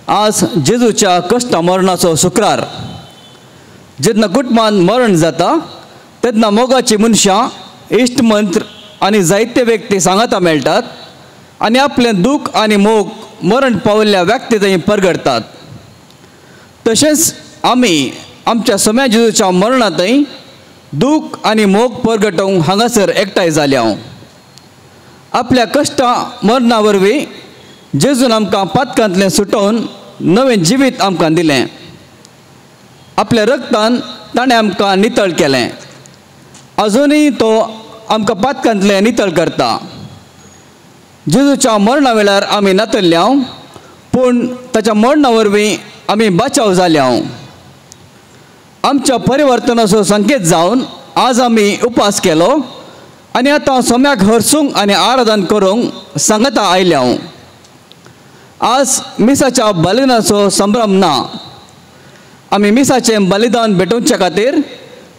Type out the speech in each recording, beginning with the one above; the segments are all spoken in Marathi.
आज जेजूच्या कष्ट मरणाचो शुक्रार. जेन्ना कुटुंबान मरण जाता तेन्ना मोगाची मनशां, इश्टमंत्र आनी जायते व्यक्ती सांगाता मेळटात आनी आपलें दूख आनी मोग मरण पावल्ल्या व्यक्ती थंय परगडतात. तशेंच आमी आमच्या सम्या जेजूच्या मरणांतय दूख आनी मोग परगटोवंक हांगासर एकठांय जाल्या. आपल्या कश्टा मरणा वरवीं जेजून आमकां पातकांतलें सुटोवन नवें जिवीत आमकां दिलें. आपल्या रक्तान ताणें आमकां नितळ केलें. अजुनूय तो आमकां पातकांतलें नितळ करता. जेजूच्या मरणा वेळार आमी नातल्ल्या, पूण ताच्या मरणा वरवीं आमी बाचाव जाल्या. आमच्या परिवर्तनाचो संकेत जावन आज आमी उपास केलो आनी आतां सोम्याक हरसूंक आनी आराधन करूंक सांगता आयल्या. आज मिसाच्या बलिदानाचो संभ्रम ना. आमी मिसाचें बलिदान भेटोवचे खातीर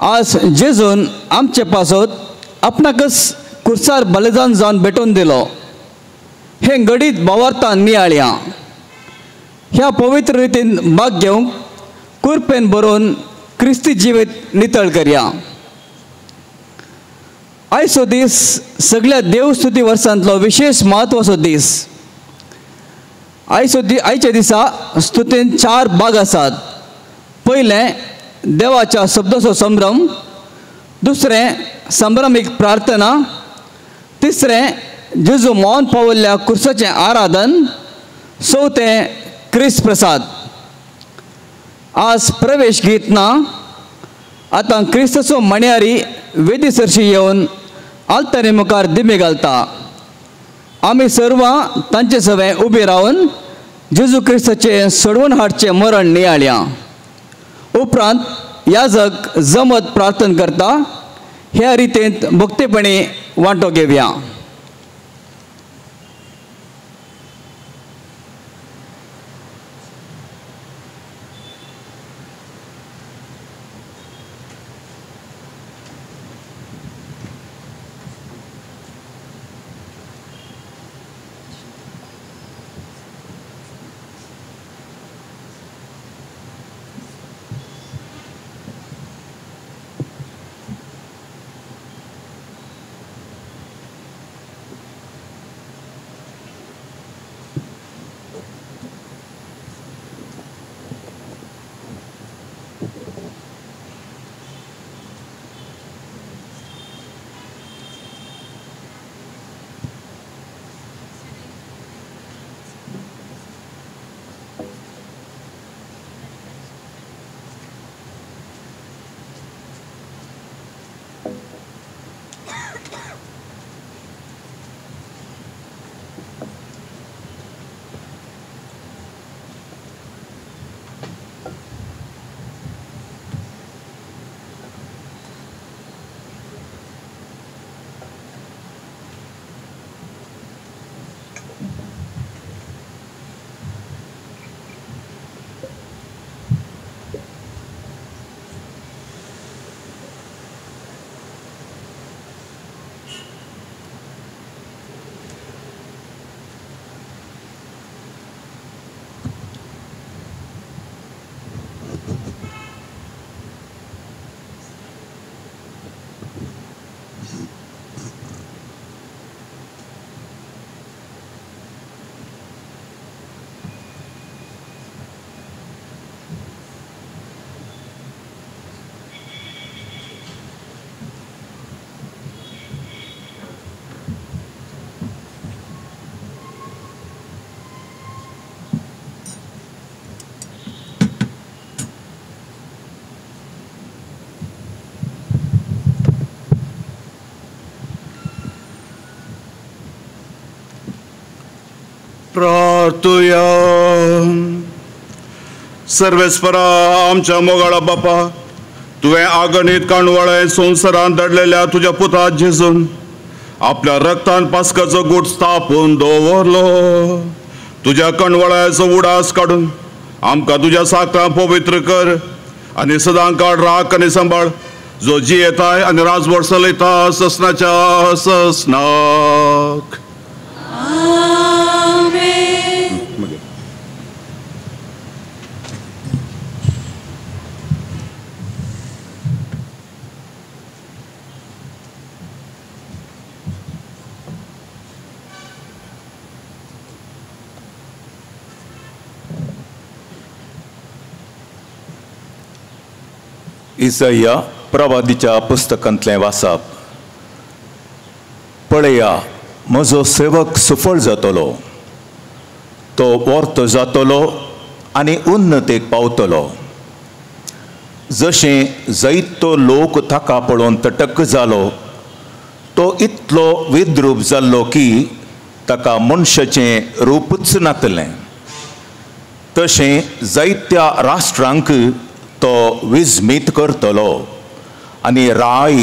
आज जेजून आमचे पासत आपणाकच कुर्सार बलिदान जावन भेटोवन दिलो. हे घडीत भावार्थान नियाळया. ह्या पवित्र रितीन भाग घेवंक कुरपेन बरोवन क्रिस्ती जिवीत नितळ करया. आयचो दीस सगळ्या देवस्तुती वर्सांतलो विशेष म्हत्वाचो दीस. आयच्या दिसा स्तुतीन 4 भाग आसात. पयलें देवाच्या शब्दाचो संभ्रम, दुसरें संभ्रमीक प्रार्थना, तिसरें जेजू मौन पावल्ल्या कुर्साचें आराधन, चवथें क्रिस्त प्रसाद. आज प्रवेश गीत ना. आतां क्रिस्ताचो मण्यारी वेदी सरशी येवन आल्तारी मुखार दिमे घालता. आमी सर्वां तांचे सवे उबे रावन जेजू क्रिस्ताचें सोडवून हाडचें मरण नियाळया. उपरांत याजक जमत प्रार्थना करता. ह्या रितींत मुक्तपणी वांटो घेवया. प्रार्थुया. सर्वेस्परा आमच्या मोगाळा बापा, तुवें आगणीत काणवळे संवसारांत दडलेल्या तुज्या पुता जेजून आपल्या रक्तान पास्काचो गूट स्थापून दवरलो. तुज्या कणवळ्याचो उडास काडून आमकां तुज्या साकां पवित्र कर आनी सदां काळ राख आनी सांबाळ, जो जी येताय आनी राजभर चलयता ससनाच्या ससनाक. इसाया प्रवादीच्या पुस्तकांतलें वाचप. पळया, म्हजो सेवक सफळ जातलो, तो वर्त जातलो आनी उन्नतेक पावतलो. जशें जायतो लोक ताका पळोवन तटक जालो, तो इतलो विद्रूप जाल्लो की ताका मनशाचें रूपच नातलें. तशें जायत्या राष्ट्रांक तो विस्मीत करतलो आनी राय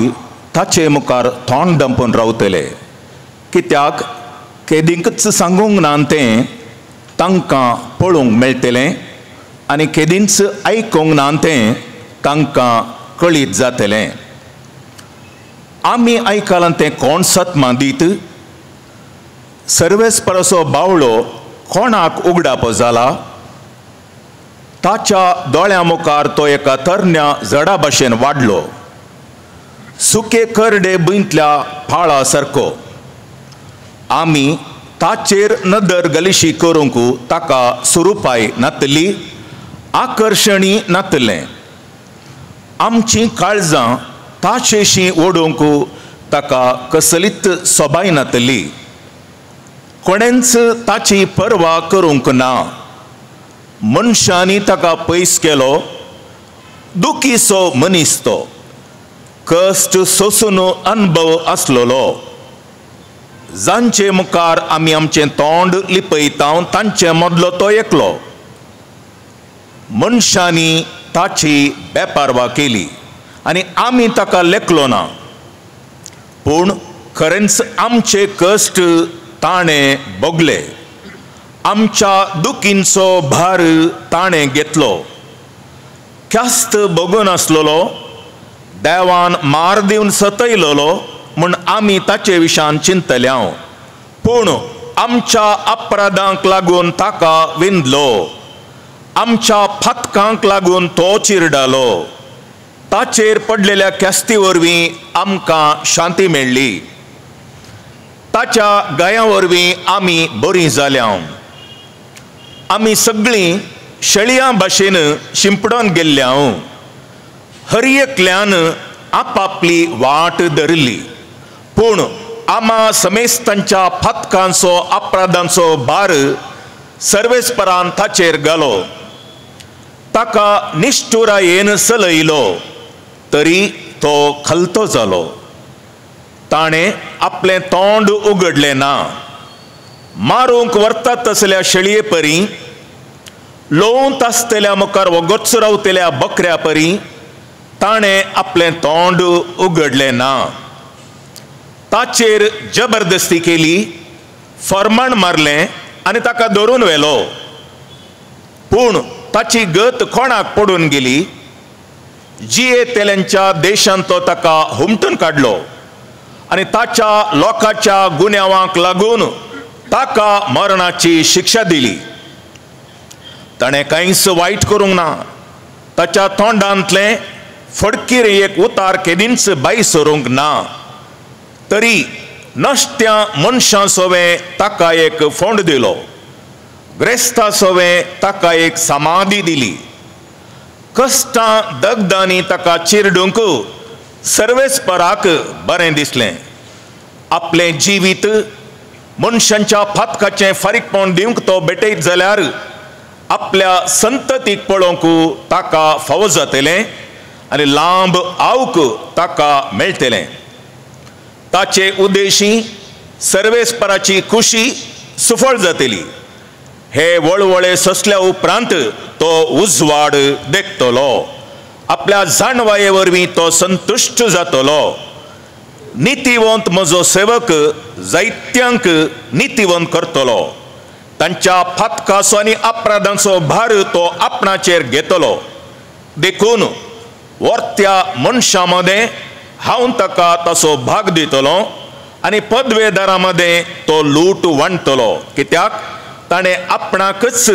ताचे मुखार तोंड दांपून रावतले. कित्याक केदींकच सांगूंक ना तें तांकां पळोवंक मेळटलें आनी केदींच आयकूंक ना तें तांकां कळीत जातलें. आमी आयकलां तें कोण सत्मा दीत? सर्वेस्पराचो बावळो कोणाक उगडाप जाला? ताच्या दोळ्यां मुखार तो एका तरण्या झाडा भाशेन वाडलो, सुके करडे भुंयतल्या फाळा सारको. आमी ताचेर नदर गलिशी करूंक ताका सुरूपाय नातली, आकर्शणी नातलें. आमचीं काळजां ताचेशी ओडूंक ताका कसलीच सोबाय नातली. कोणेंच ताची पर्वा करूंक ना. मनशांनी ताका पयस केलो, दुखीचो मनीस तो, कश्ट सोसून अनुभव आसलोलो. जांचे मुखार आमी आमचें तोंड लिपयता तांचे मदलो तो एकलो. मनशांनी ताची बेपारवा केली आनी आमी ताका लेखलो ना. पूण खरेंच आमचे कश्ट ताणें भोगले, आमच्या दुखींचो भार ताणें घेतलो. ख्यास्त भोगून आसलोलो, देवान मार दिवन सतयलोलो म्हूण आमी ताचे विशान चिंतल्या. पूण आमच्या अपराधांक लागून ताका विंदलो, आमच्या फातकांक लागून तो चिरडालो. ताचेर पडलेल्या ख्यास्ती वरवीं आमकां शांती मेळ्ळी. ताच्या गाया वरवीं आमी बरीं जाल्या. आमी सगळीं शेळयां भाशेन शिंपडोन गेल्ल्या. हर एकल्यान आपापली वाट धरली. पूण आमा समेस्तांच्या फातकांचो अपराधांचो भार सर्वेस्परान ताचेर घालो. ताका निश्ठुरायेन सलयलो, तरी तो खलतो जालो. ताणें आपलें तोंड उगडलें ना. मारूंक व्हरतात तसल्या शेळये परी, लोवंत आसतल्या मुखार वगोच रावतल्या बकऱ्या परी ताणें आपलें तोंड उगडलें ना. ताचेर जबरदस्ती केली, फर्माण मारलें आनी ताका धरून व्हेलो. पूण ताची गत कोणाक पडून गेली? जियेतेल्यांच्या देशांत तो ताका हुमटून काडलो आनी ताच्या लोकांच्या गुन्यांवाक लागून ताका मरणाची शिक्षा दिली. ताणें कांयच वायट करूंक ना. ताच्या तोंडांतलें फडकीर एक उतार केदींच भायर सरूंक ना. तरी नश्ट्या मनशां सोवें ताका एक फोंड दिलो, ग्रेस्तां सोवें ताका एक समाधी दिली. कश्टां दगदांनी ताका चिरडूंक सर्वेस्पराक बरें दिसलें. आपलें जिवीत मनशांच्या फातकाचें फारीकपण दिवंक तो भेटयत जाल्यार आपल्या संततीक पळोवंक ताका फावो जातलें आनी लांब आवक ताका मेळटलें. ताचे उद्देशी सर्वेस्पराची खुशी सफळ जातली. हे वळवळे सोंसल्या उपरांत तो उजवाड देखतलो. आपल्या जाणवाये वरवीं तो संतुश्ट जातलो. नितीवंत म्हजो सेवक जायत्यांक नितीवंत करतलो. तांच्या फातकाचो आनी अपराधांचो भार तो आपणाचेर घेतलो. देखून वर्त्या मनशां मदें हांव ताका ताचो भाग दितलो आनी पदवेदारां मदें तो लूट वांटतलो. कित्याक ताणें आपणाकच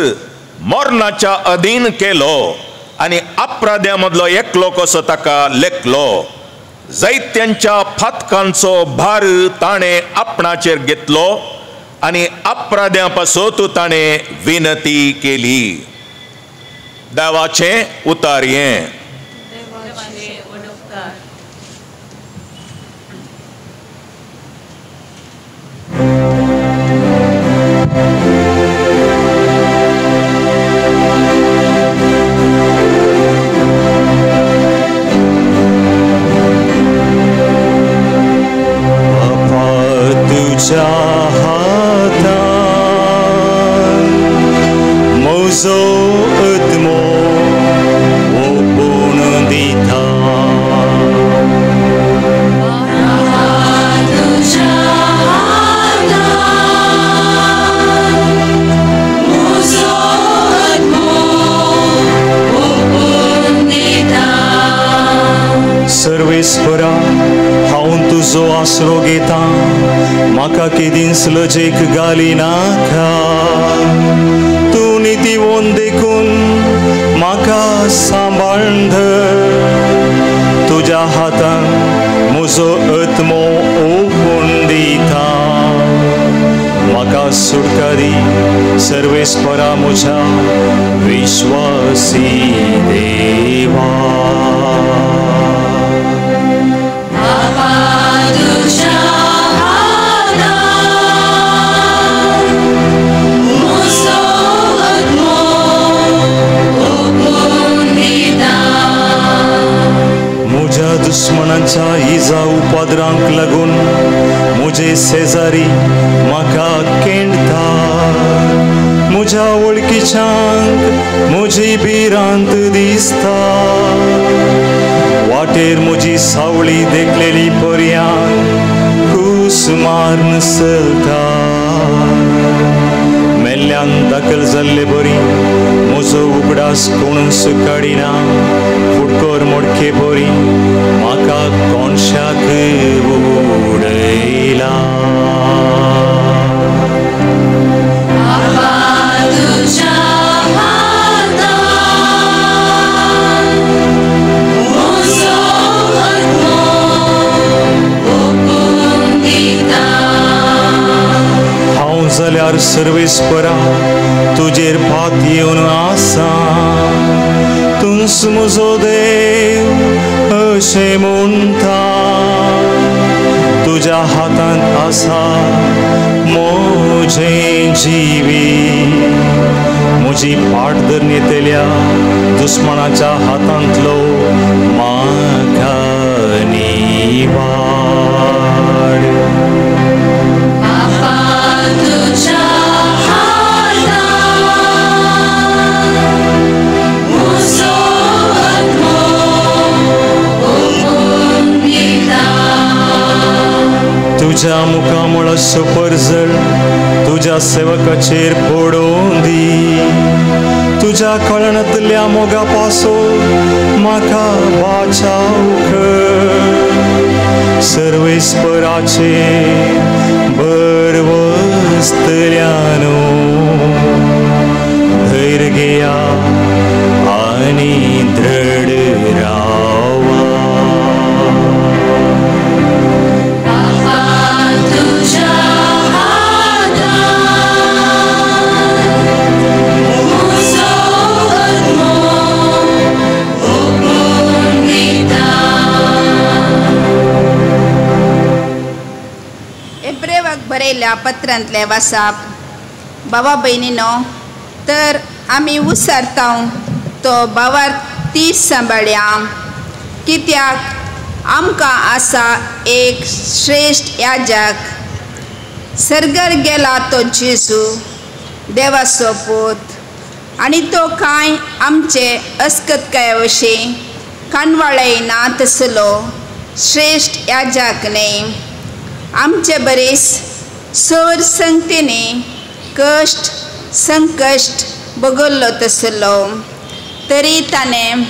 मरणाच्या अधीन केलो आनी अपराध्यां मदलो एकलो कसो ताका लेखलो. जायत्यांच्या फातकांचो भार ताणें आपणाचेर घेतलो आनी अपराध्यां पासत ताणें विनती केली. देवाचें उतार हें. तुजो आत्मो ओपून दिता सर्वेस्परा हांव तुजो आसरो घेता म्हाका केदींच लजेक घाली नाका तूं नितीवोन देखून म्हाका सांबाळून धर तुज्या हातान म्हजो आत्मो ओपून दिता म्हाका सुटका दी सर्वेस्परा म्हज्या विश्वासी देवा दुश्मनांच्या इजा उपद्रांक लागून म्हजे शेजारी म्हाका केंडता म्हज्या वळखीच्यांक म्हजी भिरांत दिसता वाटेर म्हजी सावळी देखलेली पर्यांक खूस मारून चलता मेल्ल्यान दाखल जाल्ले बरी म्हजो उगडास कोणूच काडिना फुडकोर मोडके बरी म्हाका कोणशाक उडयला जाल्यार सर्वेस्परा तुजेर पात येवन आसा तूंच म्हजो देव अशें म्हणटा तुज्या हातांत आसा म्हजें जिवीत म्हजी पाट धरून येतल्या दुस्मनाच्या हातांतलो म्हाका निवाड तुझ्या मुखामुळा सुपरजळ तुझ्या सेवकाचेर पडोवन दी तुझ्या कळणांतल्या मोगा पासून म्हाका वाचाव कर सर्वेस्पराचे भरवस्तल्यानो धैर्य घेया आनी दृढ रावा बरयल्या पत्रांतले वाचप बाबा भयणीनो तर आमी उसरता तो बावार तीच सांबाळया कित्याक आमकां आसा एक श्रेष्ठ याजक सर्गर गेला तो जेजू देवाचो पूत आनी तो कांय आमचे अस्कतकाय अशी कानवाळय ना तसलो श्रेष्ठ याजक न्ही आमचे बरेच सर संगतीने कष्ट संकश्ट भोगल्लो तसलो तरी ताणें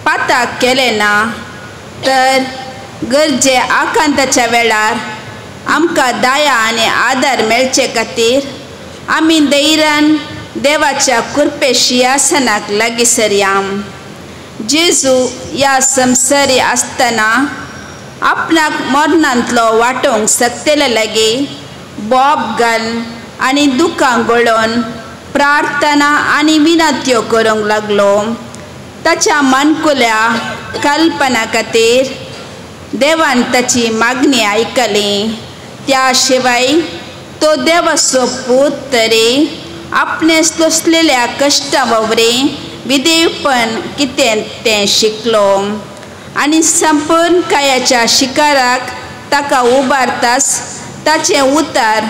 पाताक केले ना तर गरजे आकांताच्या वेळार आमकां दया आनी आदार मेळचे खातीर आमी धैर्यान देवाच्या कृपे सिंहासनाक लागीं सरया जेजू ह्या संवसारी आसतना आपणाक मरणांतलो वांटोवंक सकतेले लागीं बोब घालन आनी दुखां गळोवन प्रार्थना आनी विनंत्यो करूंक लागलो ताच्या मानकुल्या कल्पना खातीर देवान ताची मागणी आयकली त्या शिवाय तो देवाचो पूत तरी आपणे सोंसलेल्या कश्टां वगैरे विधेयपण कितें तें शिकलो आनी संपूर्ण कायाच्या शिकाराक ताका उबारतास ताचें उतार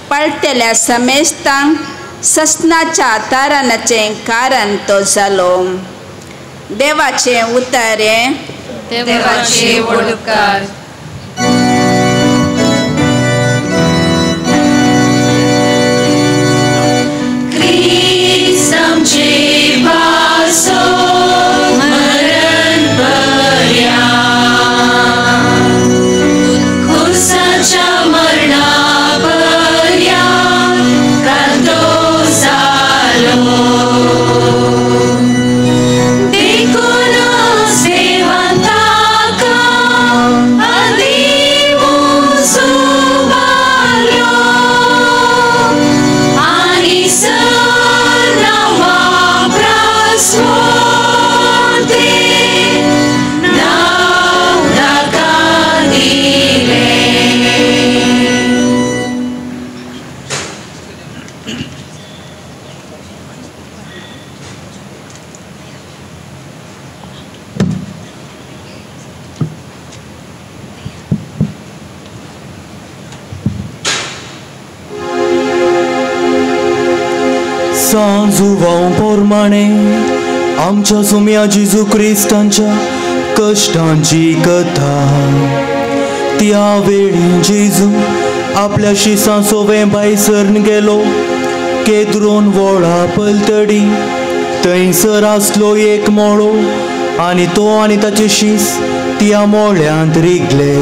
पळटेल्या समेस्तांक ससनाच्या तारणाचें कारण तो जालो. देवाचें उतारें. देवाचे वडकार. क्रिस्त आमचे पासो मरण पर्यंत, खुर्साच्या मरणा पर्यंत कांतो जालो. देखूनच देवान ताका आदीं उबारलो आनी सांजुवां पोरमाणे आमच्या सोम्या जेजू क्रिस्तांच्या कश्टांची कथा. त्या वेळी जेजू आपल्या शिसां सोवें भायसर गेलो. केद्रोन वळा पलतडी थंयसर आसलो एक मोळो आनी तो आनी ताचे शीस त्या मोळ्यांत रिगले.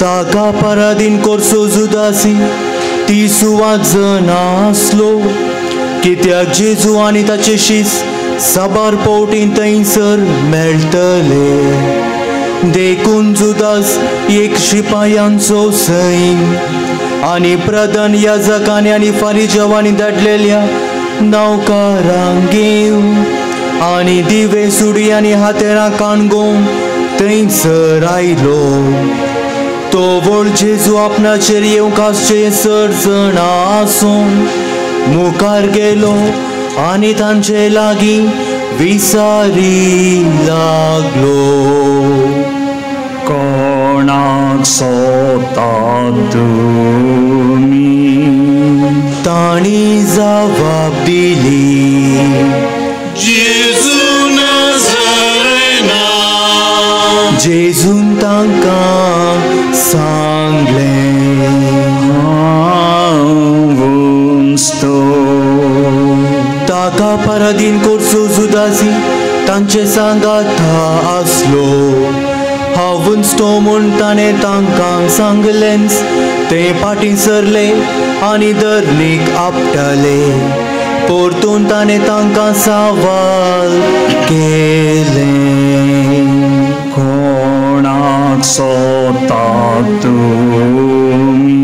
ताका पराधीन कोर्सो जुदासी ती सुवात जना आसलो, कित्याक जेजू आनी ताचे शीस साबार पावटीं थंयसर मेळटले. देखून जुदास एक शिपायांचो सैम आनी प्रधान याजकांनी आनी फारिजावांनी धाडलेल्या नौकारांक घेवन आनी दिवे सुडी आनी हातेरां काणगोवन थंयसर आयलो. तो व्हड जेजू आपणाचेर येवंक आसचे सर्जण आसून मुखार गेलो आनी तांचे लागीं विचारी लागलो, कोणाक सोदतात तुमी? तांणी जबाब दिली, जेजू नाझारेना. जेजून तांकां सांगलें, ताका पराधीन कोर्सो जुदासी तांचे सांगात आसलो. हांवूच तो म्हूण ताणें तांकां सांगलेंच. ते फाटीं सरले आनी धर्नीक आपटाले. परतून ताणें तांकां सवाल केलें, कोणाक सोदतात तुमी?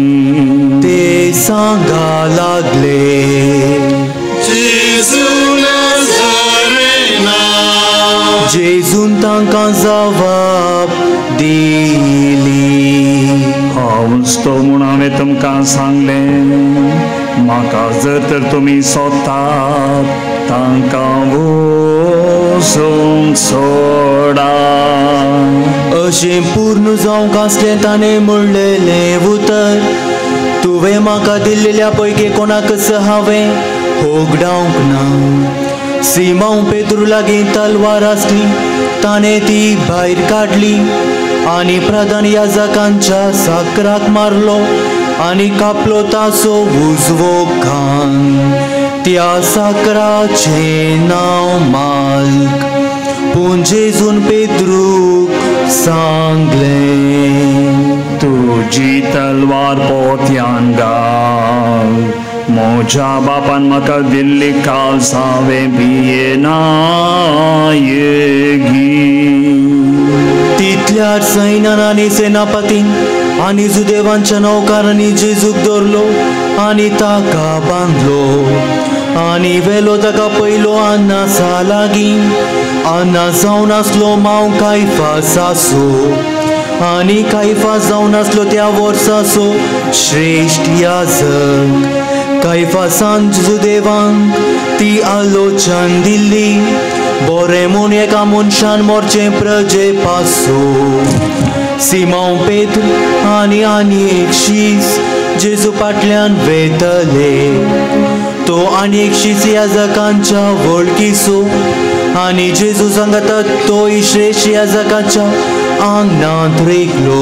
ते सांगा लागले, जेजू नाझारेना. जेजून तांकां जबाब दिली, हांवूच तो म्हूण हांवें तुमकां सांगलें. म्हाका जर तर तुमी सोदतात तांकां वचूंक सोडा. अशें पूर्ण जावंक आसलें ताणें म्हणलेलें उतर. तुवें म्हाका दिल्लेल्या पैकी कोणाकच हांवें होगडावंक ना. सिमांव पेद्रू लागीं तलवार आसली. ताणें ती भायर काडली आनी प्रधान याजकांच्या साकराक मारलो आनी कापलो ताचो उजवो कान. त्या साकराचें नांव माल्क. पूण जेजून पेद्रूक सांगलें, तुजी तलवार पोत्यान घाल. म्हज्या बापान म्हाका दिल्ली काल्स हांवें भियेना तितल्यार सैन्यान आनी सेनापतीन आनी जुदेवांच्या नौकारांनी जेजूक धरलो आनी ताका बांदलो आनी वेलो ताका पयलो अन्नासा लागीं. अन्ना जावन आसलो मांव कायफास आसो आनी कायफास जावन आसलो त्या वर्साचो श्रेश्ठ याजक. कायफासान जुदेवांक ती आलोचन दिल्ली, बरें म्हूण एका मनशान मोरचें प्रजे पासो. सिमांव पेद्र आनी एक शीस जेजू फाटल्यान वेतले. तो अनेक याजकांच्या वळखीचो आणि जेजू सांगता तो श्रेष्ठ याजकांच्या आंगणांत रेखलो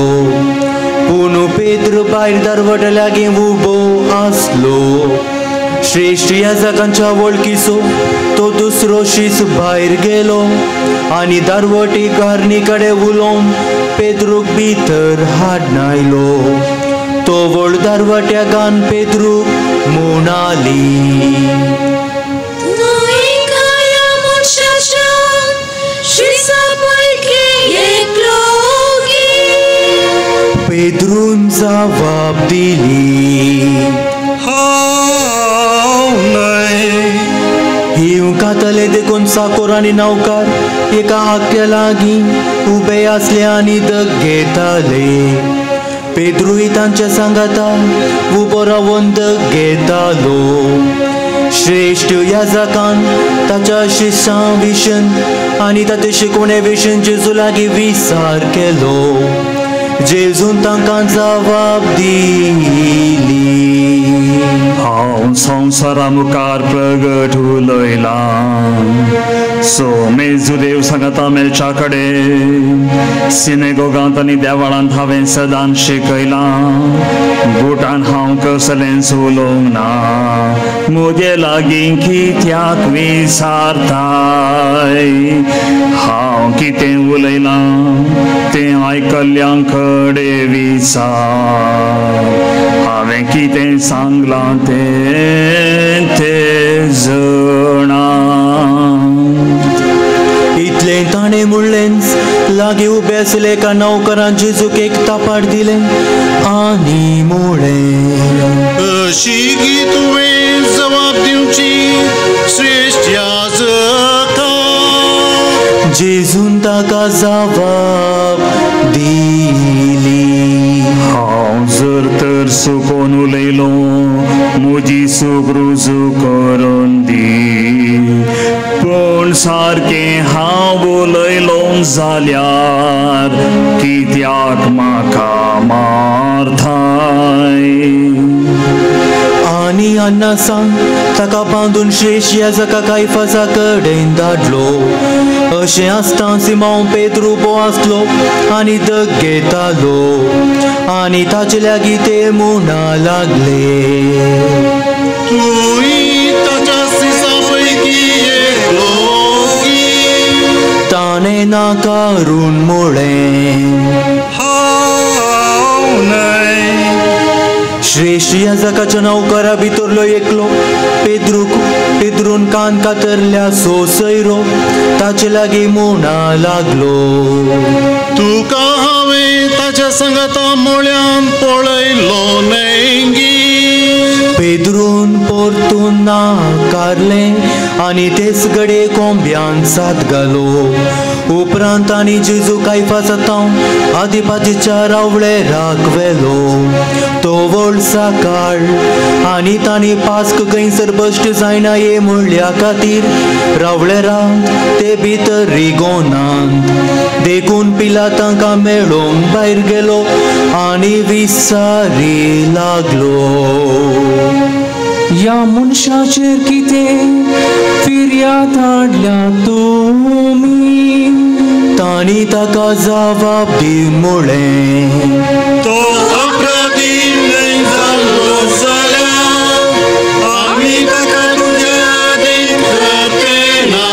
पूण पेद्र भायर दरवटा लागीं उबो आसलो श्रेष्ठ याजकांच्या वळखीचो तो दुसरो शीस भायर गेलो आणि दरवटी गारणी कडेन उलोवन पेद्रूक भितर हाडनायलो तो व्हड दरवट्याकान पेद्रूक म्हणाली पेद्रून जबाब दिली हिव कातले देखून साकोर आणि नौकार एका आख्या लागीं उबे असले आणि दग घेताले पेद्रूय तांच्या सांगाता उबो रावन दग घेतालो श्रेष्ठ याजकान ताच्या शिश्यां विशयन आणि ताचे शिकवणे विशयन जेजू लागीं विचार केलो जेजून तांकां जबाब दिली हांव संवसारा मुखार प्रगट उलयला सो मेजुदेव सांगता मेलच्या कडेन सिनेगोगांत आनी देवळांत हांवें सदां शिकयलां बुटान हांव कसलेंच उलोवंक ना म्हजे लागीं कित्याक विचारताय हांव कितें उलयलां तें आयकल्ल्यां कडेन विचार हांवें कितें सांगलां तें जाणा इतलें ताणें म्हणलेंच लागीं उबे आसले एका नौकरान जेजूक एक तापाट दिलें आनी म्हळें अशी की तुवें जबाब दिवची श्रेष्ठ याजका जेजून ताका जबाब दिली हांव जर तर सुकोन उलयलो म्हजी सूख रुजू करून दी पूण सारकें हांव उलयलो जाल्यार कित्याक म्हाका मारताय आनी अन्ना सांग ताका बांदून श्रेष्ठ याजका कायफासा कडेन धाडलो अशें आसता सिमोन पेद्रू उबो आसलो आनी दग घेतालो आनी ताचे लागीं ते म्हणा लागले तुई ताच्या शिसा पैकी एकलो ताणें नाकारून म्हळें हांव न्हय श्रेष्ठ याजकाच्या नौकरा भितरलो एकलो पेद्रून कान कातरल्या सोसयरो ताचे लागीं म्हणा लागलो तुका हांवें ताच्या संगता मोळ्यान पळयलो न्हय पेद्रून परतून नाकारलें आनी तेच घडये कोंब्यान सात घालो उपरांत आनी जेजू कायफास तांव आदिपातीच्या रावळेराक व्हेलो तो व्हड साकाळ आनी तांणी पास्क खंयसर बश्ट जायना हे म्हणल्या खातीर रावळेरांत ते भितर रिगोनांत देखून पिलात तांकां मेळोवन भायर गेलो आनी विचारी लागलो या मनशाचेर कितें फिर्याद हाडल्या तुमी तांणी ताका जबाब दिवन म्हळें तो अपराधी न्हय जाल्लो जाल्यार आमी ताका तुज्या आदीं धरचेना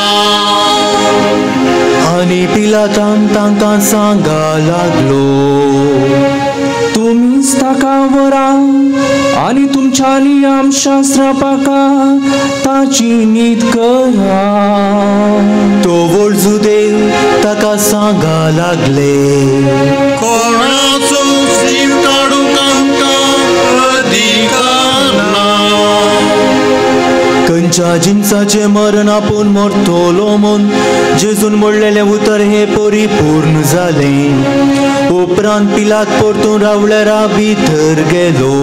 आनी पिलातान तांकां सांगा लागलो तुमीच ताका व्हरा आनी तुमच्या नियमशास्त्रा पाका ताची नीत करा तो व्हड जुदेव ताका सांगा लागले कोणाचो जीव काडूंक आमकां अधिकार ना खंयच्या जिन्साचें मरण आपूण मरतलो म्हूण जेजून म्हणलेलें उतर हें परिपूर्ण जालें उपरांत पिलात परतून रावळेरा भितर गेलो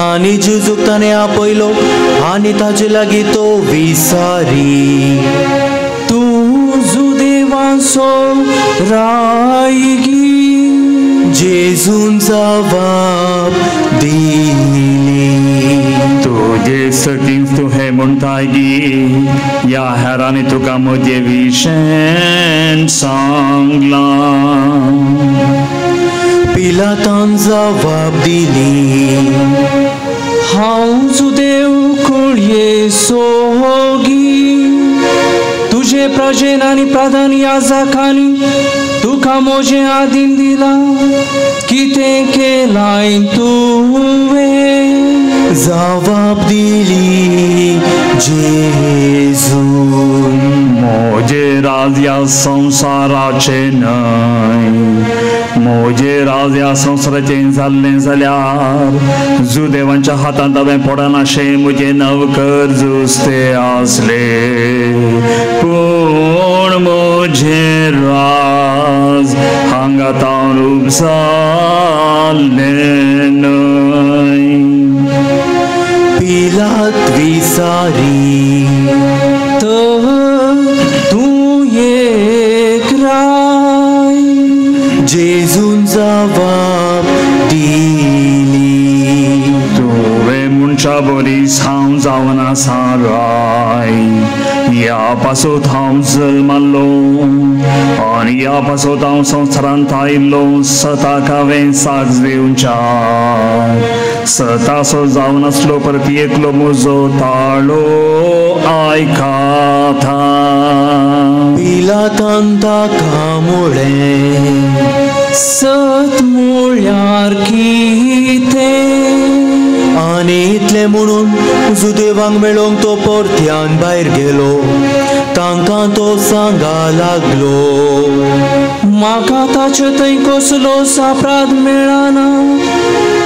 आनी जेजूक ताणें आपयलो आनी ताचे लागीं तो विचारी तूं जुदेवाचो रायगी जेजून जबाब दिली तू तुझे सकीस तू हे म्हणटागी या हेरांनी तुका म्हजे विशेन सांगला पिलातान जबाब दिली हांव जुदेव कोळये सोगी तुझे प्रजेन आनी प्रधान याजकांनी तुका मोजे आदीन दिला कितें केलाय तुवें जबाब दिली जेजून मोजे राज या संसाराचे न्हय मोजे राज या संसाराचें जाल्लें जाल्यार जुदेवांच्या हातांत हांवें पडनाशें म्हजे नवकर जुस्ते आसले पूण म्हजें राज हांगा तावन जाल्लें न्हय पिलात विसारी तूं एकराय जेजून जबाब दिली तुवें मनशा बरी सावन जावन आसा राय या पासोत हांव जल्मालो आनी या पासोत हांव संवसारांत आयिल्लो सताक हांवें साक्ष दिवच्या सतासो जावन आसलो परती एकलो म्हजो ताळो आयकाता पिलातान ताका म्हळें सत म्हळ्यार कितें आनी इतलें म्हणून जुदेवांक मेळोंक तो परत्यान भायर गेलो तांकां तो सांगा लागलो म्हाका ताचे थंय कसलोच अपराध मेळना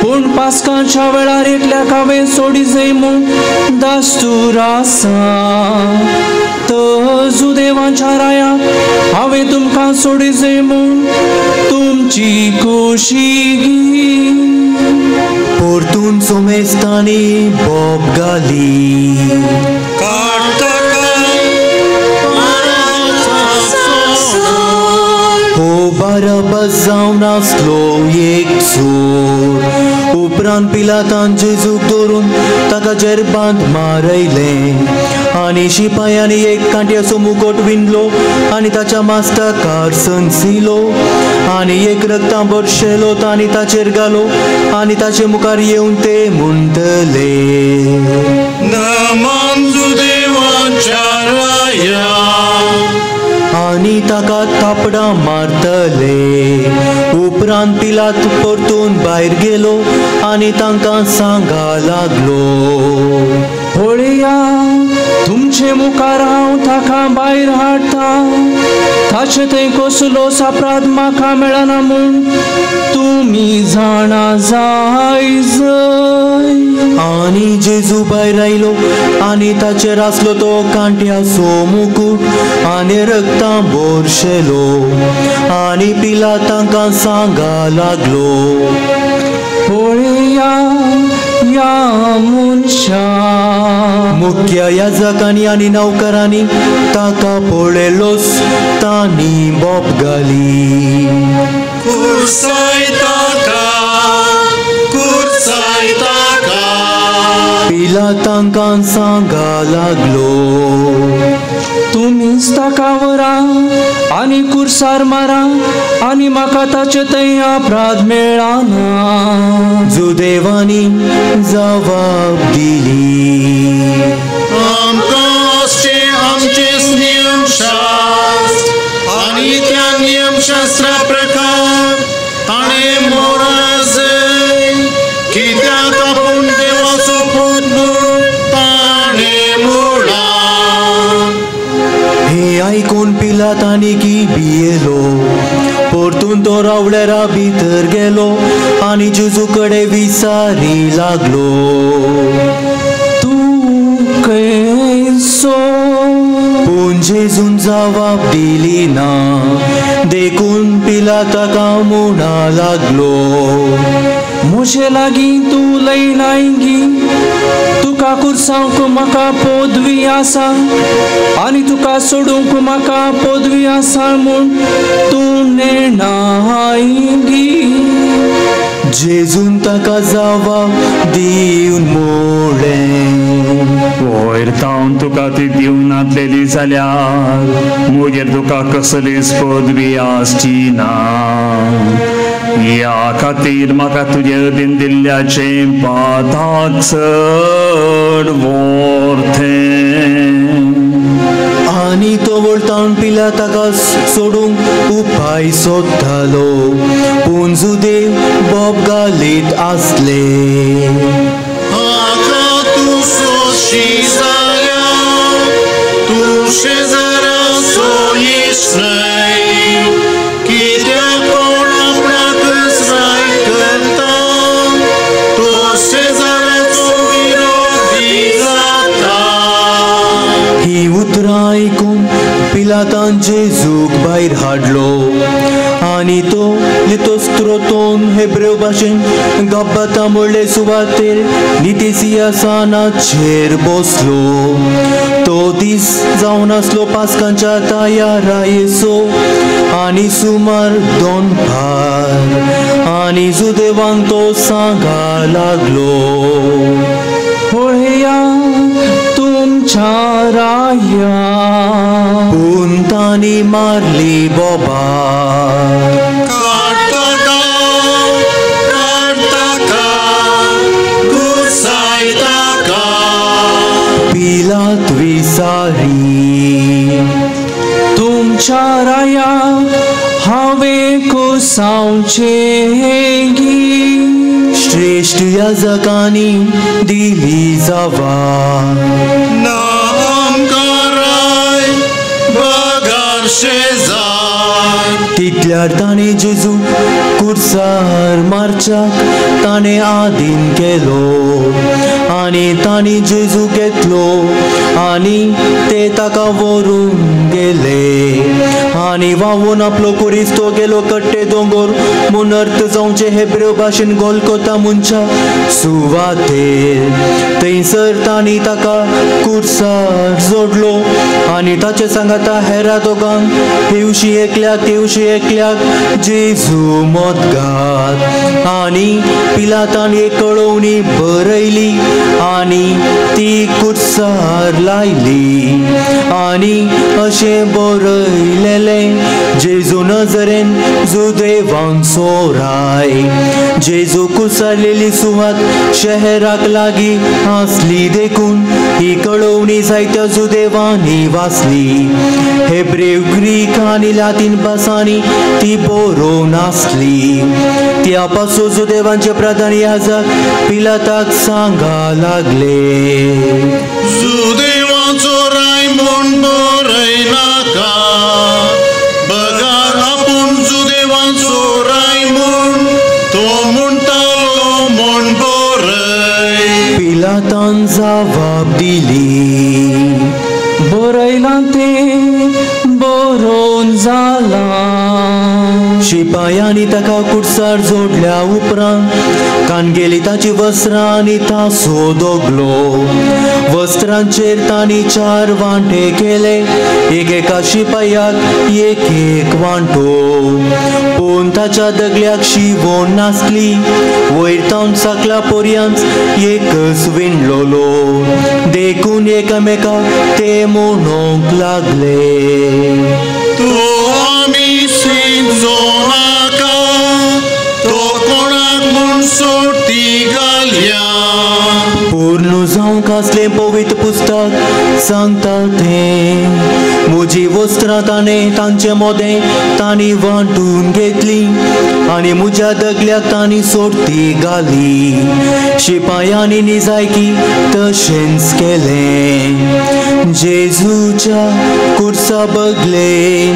पूण पास्काच्या वेळार एकल्याक हांवें सोडी जय म्हूण दास्तूर आसा जुदेवांच्या रायाक हांवें तुमकां सोडी जय म्हूण तुमची खोशी परतून सोमेस्तांनी बोब घाली हो बाराबास जावन आसलो एक चोर उपरांत पिलातान जेजूक धरून ताका जेरबांत मारयलें आनी शिपायांनी एक कांट्याचो मुकोट विणलो आनी ताच्या मास्ताकार संसिलो आनी एक रक्तां बरशेलो तांणी ताचेर घालो आनी ताचे मुखार येवन ते म्हणटले नमन जुदेवाच्या राया आनी ताका थापडां मारतले उपरांत पिलात परतून भायर गेलो आनी तांकां सांगा लागलो पळया तुमचे मुखार हांव ताका भायर हाडटा ताचे थंय कसलोच अपराध म्हाका मेळना म्हूण तुमी जाणा जायज आनी जेजू भायर आयलो आनी ताचेर आसलो तो कांट्याचो मुकुट आनी रक्तां बरशेलो आनी पिलात तांकां सांगा लागलो पळया या मनशा मुख्य याजकांनी आनी नौकरांनी ताका पळयलोच तांणी बोब घाली कुर्साय ताका पिलात तांकां सांगा लागलो तुमीच ताका व्हरा आनी कुर्सार मारा आनी म्हाका ताचे थंय अपराध मेळना जुदेवांनी जबाब दिली आमकां आमचे नियमशास्त्र आनी त्या नियमशास्त्रा प्रकार ताणें मोडा जाय कित्याक आपूण देवाचो पूत म्हूण ताणें मोडला हे आयकून पिलात आनीकी भियेलो परतून तो रावळेरा भितर गेलो आनी जेजू कडेन विचारी लागलो तूं कैसो पूण जेजून जबाब दिली ना देखून पिलात ताका म्हणा लागलो म्हजे लागीं तूं लयन आयंगी तुका कुर्सांक म्हाका पदवी आसा आनी तुका सोडूंक म्हाका पदवी आसा म्हूण तूं नेणायंगी जेजून ताका जबाब दिवन मोडलें वयर तावन तुका ती दिवन नातलेली जाल्यार मुगेर तुका कसलीच पदवी आसची ना. ह्या खातीर म्हाका तुजे अधीन दिल्ल्याचें पाताक चड व्हरतें. आनी तो वळतावन पिलाताका सोडूंक उपाय सोदतालो पूण जुदेव बोब घालीत आसले. आका तूं सोदशी जाल्यार तूं शेजारा सोयीश न्हय, कित्याक कोण आपणाकच राय करता तो शेजाराचो विरोधी जाता. ही उतरां आयकून पिलातान जेजूक भायर हाडलो आनी तो लितोस्त्रोतोन हेब्रेव भाशेन गब्बाता म्हणले सुवातेर नितिसियासानाचेर बसलो. तो दीस जावन आसलो पास्कांच्या तयारायेचो आनी सुमार 2 भार आनी जुदेवांक तो सांगा लागलो, पळया तुमच्या राया. पूण तांणी मारली बोबार. पिलात विसारी, तुमच्या राया हांवें कुसावचें गी. श्रेष्ठ याजकांनी दिली जबाब, ना आमकां राय बगार शेजार. तितल्यार ताणें जेजू कुर्सार मारच्याक ताणें आदीन केलो आनी तांणी जेजू घेतलो आनी ते ताका व्हरून गेले आनी व्हांवून आपलो कुरिस्तो गेलो कट्टे दोंगर म्हूण अर्थ जावचे हेब्रेव भाशेन गोलकोता मनच्या सुवातेर. थंयसर तांणी ताका कुर्सार जोडलो आनी ताचे सांगाता हेरा दोगांक हेवशी एकल्याक जेजू मोदगात. आनी पिलातान एक कळवणी बरयली आनी ती कुर्सार लायली आनी अशें बरयलेलें, जेजू नजरेन जुदेवांक सोराय. जेजू कुर्सारलेली सुवात शहराक लागीं आसली देखून ही कळवणी जायत्या जुदेवांनी वाचली. हेब्रेव, ग्रीक आनी लातीन भासांनी ती बरोवन आसली. त्या पासून जुदेवांचे प्रधान याजक पिलाताक सांगा लागले, जुदेवाचो राय म्हूण बरय नाका, बगार आपूण जुदेवाचो राय म्हूण तो म्हणटालो म्हूण बरय. पिलातान जबाब दिली, बरयलां तें बरोवन जालां. शिपायांनी ताका कुर्सार जोडल्या उपरांत कानगेली ताची वस्त्रां आनी तासो दोगलो. वस्त्रांचेर तांणी 4 वांटे केले, एकेका शिपायाक एक वांटो. पूण ताच्या दगल्याक शिवण नासली. वयर तावन साकला पर्यंत एकच विणलोलो देखून एकामेकाक ते म्हणूंक लागले, तो आमी सिंजो नाका, तो कोणाक म्हूण सोटी घालया. पूर्ण जावंक असलें पवित्र पुस्तक सांगता तें. म्हजी वस्त्रां ताणें तांचे मोदें तांणी वांटून घेतली आनी म्हज्या दगल्याक तांणी सोडती घाली. शिपायांनी निजायकी तशेंच केलें. जेजूच्या कुर्सा बगलेन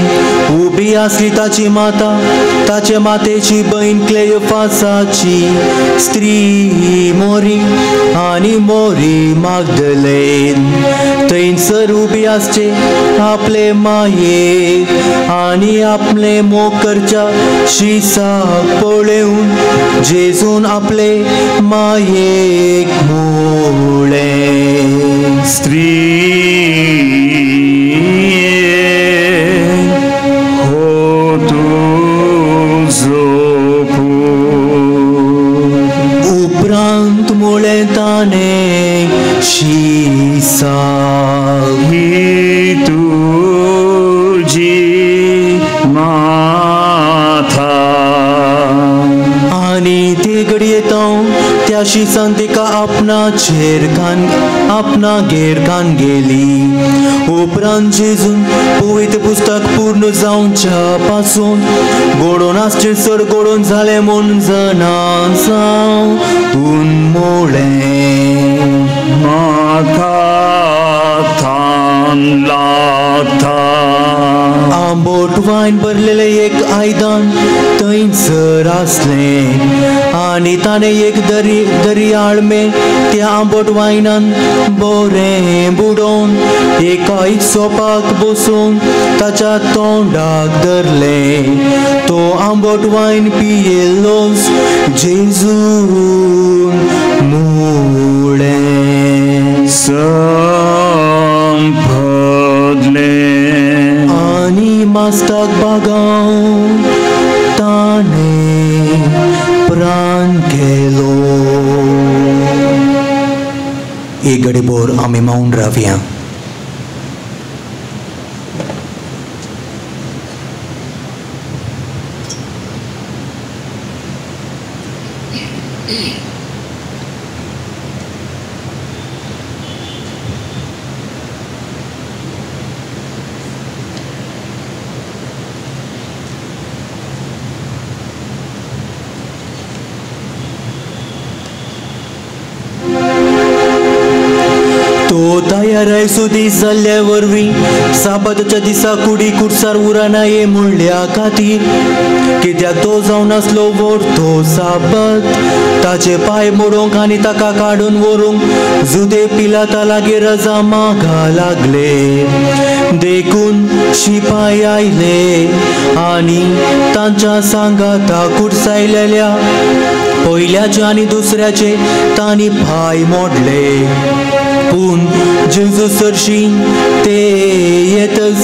उबी आसली ताची माता, ताचे मातेची बहीण क्लेयोफासाची स्त्री मोरी आनी मोरी मागदलेन. थंयसर उबी आसचे आपले मायेक आनी आपले मोग करच्या शिसाक पळोवन जेजून आपले मायेक म्हळें, स्त्री हो तुजो पूत. माथा आणि ते घडये त्याशी संतिका आपणा घेर गेली. उपरांत जेजून पवित्र पुस्तक पूर्ण जावच्या पासून गोडोन आसचेसर गोडोन झाले म्हूण जाणां जावन मोळें. म्हाका थान लागता. आंबट वायन भरलेले एक आयदान थंयसर आसलें आनी ताणें एक दर्याळमे त्या आंबट वायनान बरें बुडोवन एका सोपाक बसून ताच्या तोंडाक धरलें. तो आंबट वायन पियेल्लोच जेजून मुळें संपदलें. आनी मास्ताक बागावन ताणें प्राण गेलो. एक घडीभर आमी मौन रावया. तयारायसो दीस जाल्ल्या वरवीं साबाताच्या दिसा कुडी कुडसार उराना ये म्हणल्या खातीर कित्याक तो जावन आसलो वर तो साबात ताचे पाय मोडोंक आनी ताका काडून व्हरूंक जुदे पिलाता लागीं रजा मागा लागले. देखून शिपाय आयले आनी तांच्या सांगाता कुडसायलेल्या पयल्याचे आनी दुसऱ्याचे तांणी पाय मोडले. पूण जेजू सरशीं ते येतच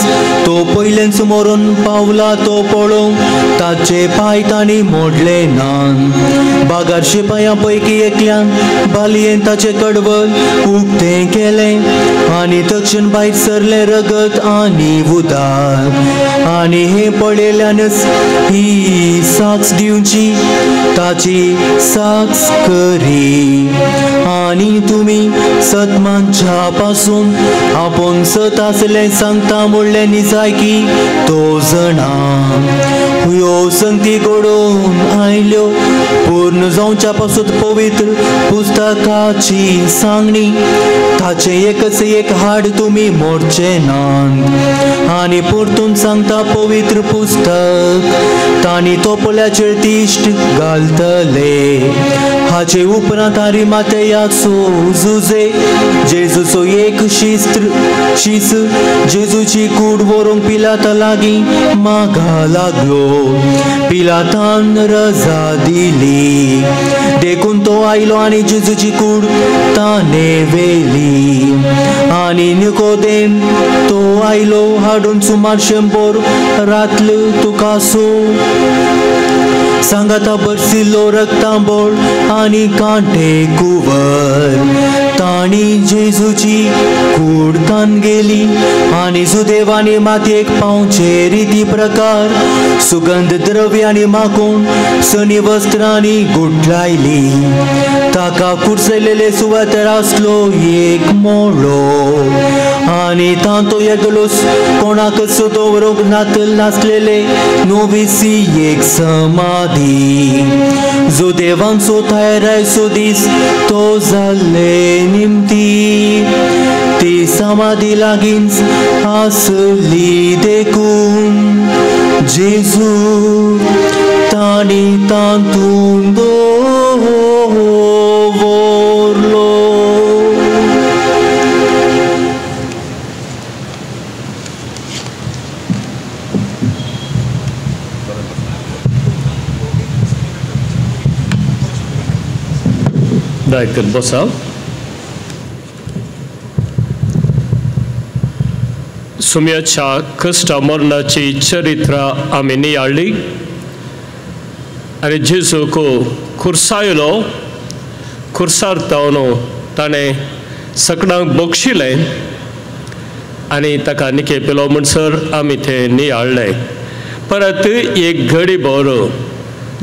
तो पयलेच मरून पावला तो पळोवंक ताचे पाय तांणी मोडले नात. बागार शिपायां पैकी एकल्यान बालयेन ताचे कडवल उक्तें केलें आनी तक्षण भायर सरले रगत आनी उदक. आनी हें पळयल्यानच ही साक्ष दिवची ताची साक्ष करी. आनी तुमी सतमांच्या पासून आपूण सत आसलें सांगता म्हणलें निजायकी तो जाणा. ह्यो संगती घडोवन आयल्यो पूर्ण जावच्या पासून पवित्र पुस्तकाची सांगणी ताचे एकच एक हाड तुमी मोडचे नात. आनी परतून सांगता पवित्र पुस्तक तांणी तोपल्याचेर तिश्ट घालतले. हाचे उपरांत आरिमातेयाचो जुजे जेजूचो एक शीस जेजूची कूड व्हरूंक पिलाता लागीं मागा लागलो. पिलातान रजा दिली. देखून तो आयलो आनी जेजूची कूड ताणें व्हेली. आनी निकोदेम तो आयलो हाडून सुमार 100 रातल तुकासो सांगाता बरसिल्लो रक्तांबोळ आनी कांटे कुंवर. तांणी जेजूची कूड तान गेली आनी सुदैवानी मातयेक पावचे रिती प्रकार सुगंध द्रव्यांनी माखून सनी वस्त्रांनी गुठलायली. ताका कुडसयलेले सुवातेर आसलो एक मोळो आनी तांतो येगलोस कोणाकच दवरूंक नासलेले नोविसी एक समाधी. जो देवांचो थायरायचो दीस तो जाल्ले निमती ती समाधी लागींच आसली. देखून जेजू तांणी तांतून दवरलो. दायकत बसाव. सुम्याच्या कष्ट मरणाची चरित्र आमी नियाळ्ळी आनी जेजूक खुर्सायलो. खुर्सार तावन ताणें सगळ्यांक बक्षिलें आनी ताका निके पेलो म्हणसर आमी ते नियाळ्ळे. परत एक घडी भर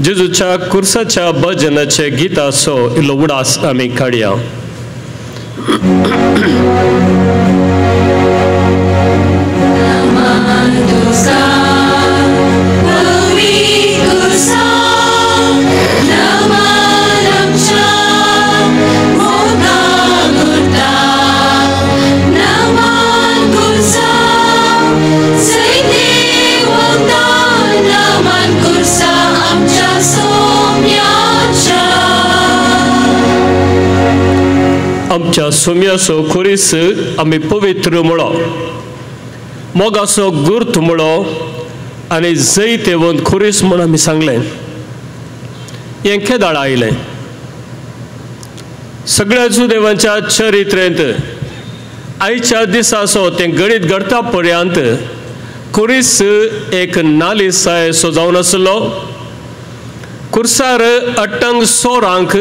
जेजूच्या कुर्साच्या भजनाचे गीत असो इल्लो उडास आमी काडया. आमच्या सोम्याचो खुरीस आमी पवित्र म्हणो, मोगाचो गुर्त म्हणो आनी जैते वंत खुरीस म्हूण आमी सांगलें. हें केदाळ आयलें. सगळ्या जुदेवांच्या चरित्रेंत आयच्या दिसाचो तें गणीत घडटा पर्यंत खुरीस एक नालिसाय सो जावन आसलो. खुर्सार अट्टंग सोरांक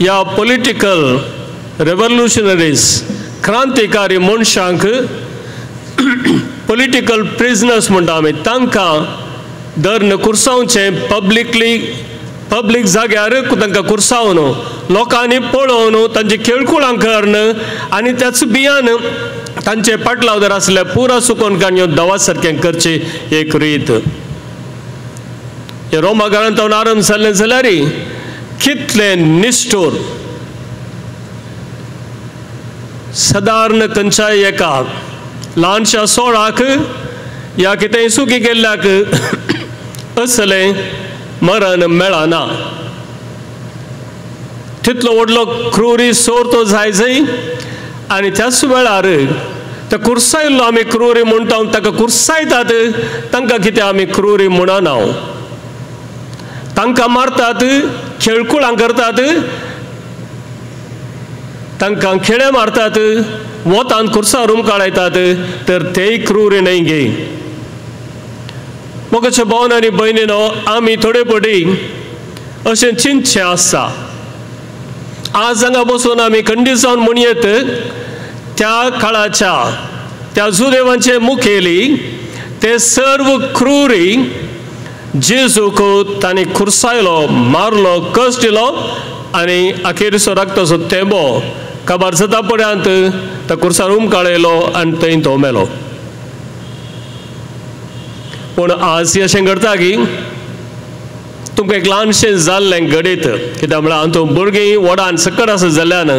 ह्या पॉलिटिकल रेवल्युशनरीज क्रांतिकारी मनशांक पॉलिटिकल प्रिजनर्स म्हणटा आमी तांकां धरून कुर्सावचें पब्लीक जाग्यार तांकां कुर्सावन लोकांनी पळोवन तांची खेळकुळां करून आनी त्याच बियान तांचे पाटलाव जर आसले पुरा सुकोवन काडून दवा सारकें करची एक रीत. हे रोमा घरांत आरंभ जाल्लें जाल्यार कितलें निश्ठूर. सादारण खंयच्याय एका ल्हानशा सोळाक या कितेंय सुखी केल्ल्याक असलें मरण मेळना. तितलो व्हडलो क्रूरी सोर तो जाय आनी त्याच वेळार तो कुर्सायल्लो आमी क्रूरी म्हणटा ताका कुर्सायतात तांकां कितें आमी क्रूरी म्हणना. तांकां मारतात, खेळकुळां करतात, तांकां खेळे मारतात, वतान कुर्सारून काडयतात, तर तेय क्रूरी न्हय गे. मोगाच्या भावन आनी भयणीनो, आमी थोडे पटी अशें चिंतचें आसता. आज हांगा बसून आमी खंडीत जावन म्हणयत त्या काळाच्या त्या जुदेवांचे मुखेली ते सर्व क्रूरी जेजूक तांणी खुर्सायलो, मारलो, कश्ट दिलो आनी अखेरीचो रक्ताचो थेंबो काबार जाता पर्यंत तो कुर्सार काडयलो आनी थंय तो मेलो. पूण आज अशें घडटा की तुमकां एक ल्हानशें जाल्लें घडीत, कित्याक म्हळ्यार हातूं भुरगीं व्हडान सकट आसा जाल्यान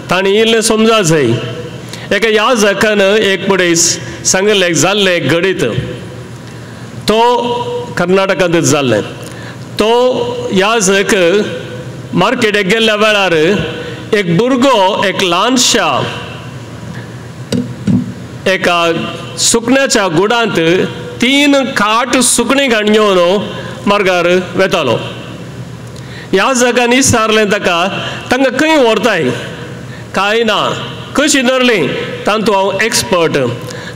तांणी इल्लें समजा जाय. एका याजकान एक पडीस सांगलें जाल्लें घडीत, तो कर्नाटकांत जाल्लें. तो याजक मार्केटाक गेल्ल्या वेळार एक भुरगो एक ल्हानशा एका सुकण्याच्या गुडांत 3 खाट सुकणी घालून घेवन मार्गार वेतालो. याजकान विचारलें तांकां खंय व्हरताय. कांय ना. कशी धरली. तातूंत हांव एक्सपर्ट.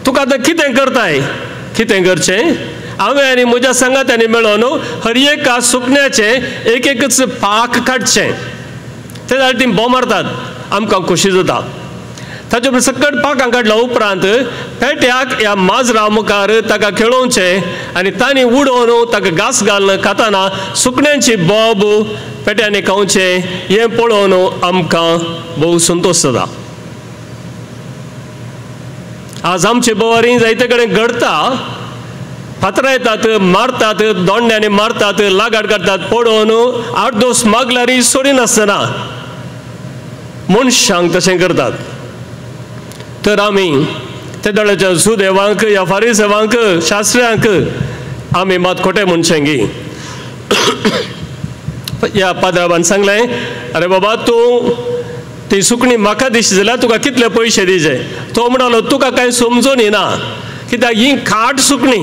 तुका आतां कितें करताय. कितें करचें. हांवें आनी म्हज्या सांगात्यांनी मेळोन हर एका सुकण्याचें एक एकच पाक काडचें. ते जाल्यार ती भोव मारतात. आमकां खोशी जाता. ताचे उपरांत सकट पाकां काडल्या उपरांत पेट्याक ह्या माजरा मुखार ताका खेळोवचें आनी तांणी उडोवन ताका घास घालून खाताना सुकण्यांची बोब पेट्यांनी खावचें. हें पळोवन आमकां भोव संतोश जाता. आज आमचे बोवारी जायते कडेन घडटा. फातरायतात, मारतात, दोंड्यांनी मारतात, लागाड काडटात. पळोवन 8 दोस मागल्यार सोडिनासतना मनशांक तशें करतात. तर आमी ते दळाच्या सुदेवांक या फारिसेवांक शास्त्र्यांक आमी मात खोटें म्हणचें गी. ह्या पाद्राबान सांगलें, अरे बाबा तूं ती सुकणी म्हाका दिशी जाल्यार तुका कितले पयशे दिचे. तो म्हणलो तुका कांय समजून येना. कित्याक ही खाट सुकणी.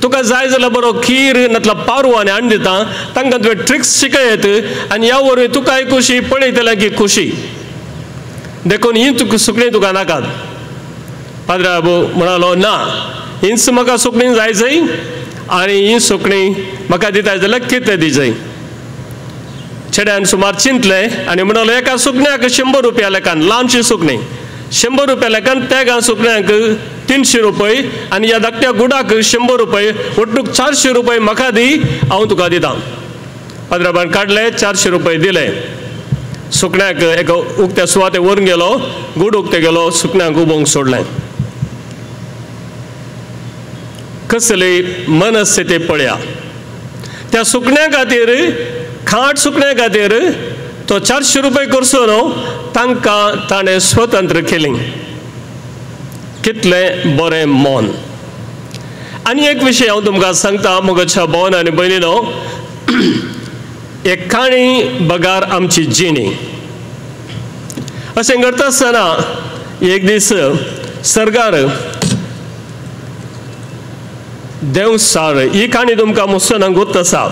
तुका जाय जाल्यार बरो खीर नातला पारू आनी हाडून दिता. तांकां तुवें ट्रिक्स शिकयत आनी ह्या वरवीं तुकाय खुशी पळयतल्या की खुशी. देखून ही सुकणी तुका नाकात. पाद्राबू म्हणालो ना, हीच म्हाका सुकणी जाय आनी ही सुकणी म्हाका दिताय जाल्यार कितें दिजय. चेड्यान सुमार चिंतलें आनी म्हणलो एका सुकण्याक 100 रुपया लेखान ल्हानशी सुकणी. 100 रुपया लेखान त्या सुकण्यांक 300 रुपये आनी ह्या धाकट्या गुडाक 100 रुपये ಒಟ್ಟುक 400 रुपये म्हाका दी हांव तुका दितां. पाद्राबान काडले 400 रुपये दिले. सुकण्याक एका उक्त्या सुवाते व्हरून गेलो, गुड उक्ते गेलो, सुकण्यांक उबोवंक सोडलें. कसली मनस्थिती पळया. त्या सुकण्या खातीर खाट सुकण्या खातीर तो 400 रुपये करसून तांकां ताणें स्वतंत्र केली. कितलें बरें मन. आनी एक विशय हांव तुमकां सांगता मोगाच्या भावांनो आनी भयणीनो. एक काणी बगार आमची जिणी. अशें करता आसतना एक दीस सर्गार देवसार ही काणी तुमकां मुसनाक गोत आसा.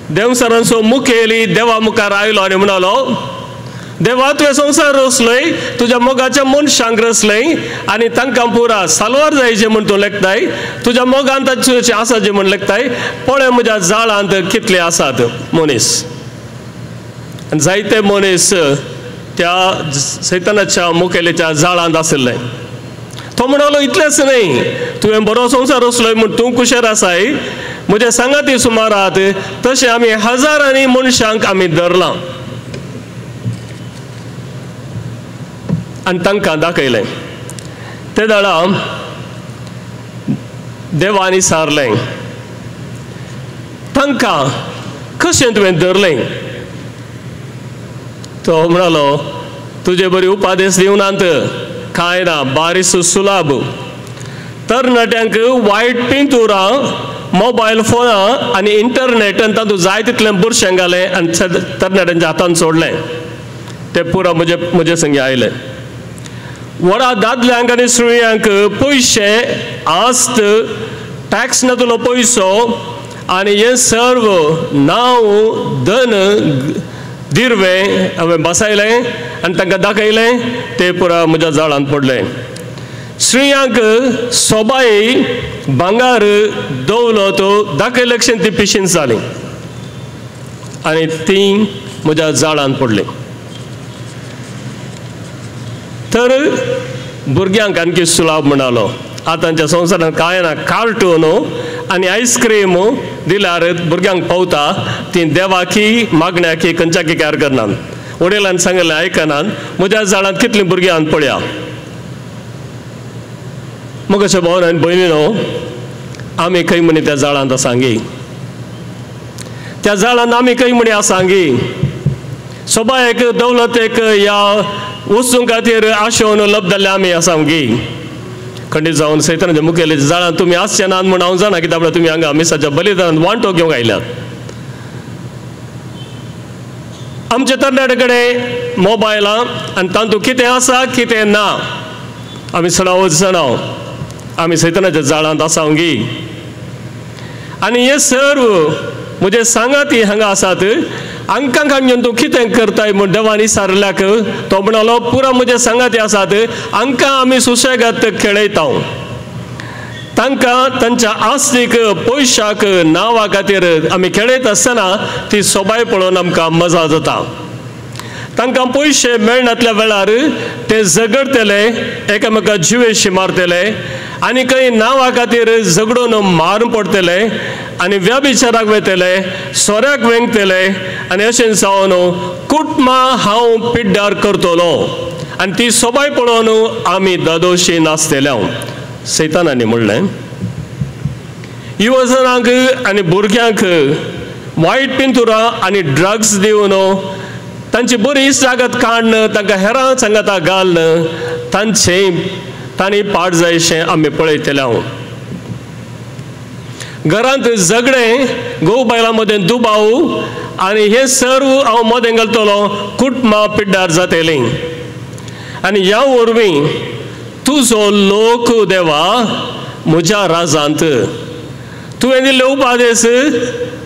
देवसारांचो मुखेली देवा मुखार आयलो आनी म्हणलो, देवा तुवें संवसार रचलय, तुज्या मोगाच्या मनशांक रचलय आनी तांकां पुरा सालवार जायचे म्हूण तूं लेखताय. तुज्या मोगांत तुजे आसा जे म्हूण लेखताय. पळय म्हज्या जाळांत कितले आसात मनीस. जायते मनीस त्या सैतानाच्या मुखेलीच्या जाळांत आशिल्ले. तो म्हणलो इतलेंच न्ही, तुवें बरो संवसार रचलोय म्हूण तूं कुशेर आसाय. म्हजे सांगाती सुमार आहात, तशें आमी हजारांनी मनशांक आमी धरलां आनी तांकां दाखयलें. ते दाळा देवानी सारलें, तांकां कशें तुवें धरलें. तो म्हणलो, तुजे बरी उपादेश दिवनात कांय ना, बारीस सुलाभ. तरणाट्यांक वायट पिंतुरां, मोबायल फोनां आनी इंटरनेटान तातूंत जाय तितलें बुरशें घालें आनी तरणाट्यांच्या हातान सोडलें. ते पुरो म्हजे संगी आयले. व्हडा दादल्यांक आनी स्त्रियांक पयशे, आस्त, टॅक्स नातलो पयसो आनी हे सर्व नांव, धन, दिर्वे हांवें बसयलें आनी तांकां दाखयलें. ते पुरा म्हज्या जाळांत पडले. स्त्रियांक सोबाई, भांगार, दौलत दाखयलेक्षेन ती पिशीन जाली आनी ती म्हज्या जाळांत पडली. तर भुरग्यांक आणखी सुलाभ म्हणलो. आतांच्या संवसारांत कांय ना, कार्टून आनी आयस्क्रीम दिल्यार भुरग्यांक पावता. ती देवाकी मागण्याकी खंयच्याकी कॅर करनात. वडिलांनी सांगलें आयकनात. म्हज्या जाळांत कितलीं भुरगीं आहात पळया. मग अशें भावांनो आनी भयणीनो, आमी खंय म्हणी त्या जाळांत आसांगी. त्या जाळांत आमी खंय म्हणी आसांगी. सोबायेक, दौलतेक या वस्तूं खातीर आशेवन लबदल्ले आमी आसांगी. खंडीत जावन सैतानाच्या मुखेलीच्या जाळांत तुमी आसचे नात म्हूण हांव जाणा. कित्याक म्हळ्यार तुमी हांगा मिसाच्या बलिदानांत वांटो घेवंक आयल्यात. आमचे तरणाटे कडेन मोबायलां आनी तातूंत कितें आसा कितें ना आमी सडावत जाणाव. आमी सैतानाच्या जाळांत आसांगी. आनी हे सर्व म्हजे सांगाती हांगा आसात. हांकां घेवन तूं कितें करताय म्हूण देवानी सारल्याक तो म्हणलो, पुरो म्हजे सांगाती आसात. हांकां आमी सुशेगाद खेळयता. तांकां तांच्या आस्तीक, पयशाक, नांवा खातीर आमी खेळयत आसतना ती सोबाय पळोवन आमकां मजा जाता. तांकां पयशे मेळनातल्या वेळार ते झगडटले, एकामेकाक जिवेशी मारतले आनी खंय नांवा खातीर झगडून मारून पडटले आनी व्यभिचाराक वयतले, सोऱ्याक वेंगतले आनी अशें जावन कुटुंबां हांव पिड्ड्यार करतलो आनी ती सोबाय पळोवन आमी दादोशी नासतले. सैतानानी म्हणलें, युवजनांक आनी भुरग्यांक वायट पिंतुरां आनी ड्रग्स दिवन तांची बरी इश्टागत काडन तांकां हेरां सांगाता घालन तांणी पाड जायशें आमी पळयतले. घरांत झगडे, घोव बायलां मदें दुबाव आनी हे सर्व हांव मदें घालतलो. कुटुंबां पिड्ड्यार जातलीं आनी ह्या वरवीं तुजो लोक देवा म्हज्या राजांत. तुवें दिल्ले उपादेश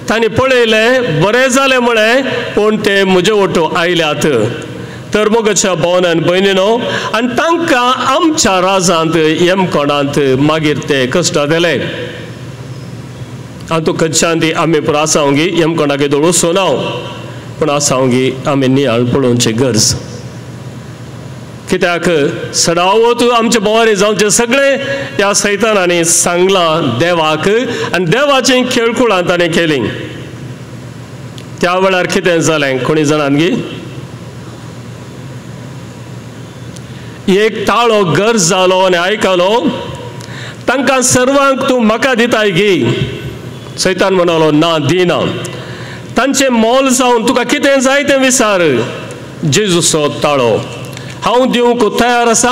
तांणी पळयले, बरें जालें म्हळें, पूण ते म्हजे वटो आयल्यात. तर मोगाच्या भावांनो आनी भयणीनो, आनी तांकां आमच्या राजांत येमकोणांत मागीर ते कश्ट दिले. आनी तूं खंयच्यान आमी पुरो आसांगी येमकोणाक येदोळ वचूं पूण आसांगी आमी नियाळ पळोवची गरज. कित्याक सदावत आमचे बोवारी जावचे सगळे ह्या सैतानांनी सांगलां देवाक आनी देवाची खेळकुळां ताणें केली. त्या वेळार कितें जालें कोणी जाणात गे? एक ताळो गर्ज जालो आनी आयकलो, तांकां सर्वांक तूं म्हाका दिताय गे. सैतान म्हणलो ना दिना. तांचें मोल जावन तुका कितें जाय तें विचार. जेजूचो ताळो हांव दिवंक तयार आसा,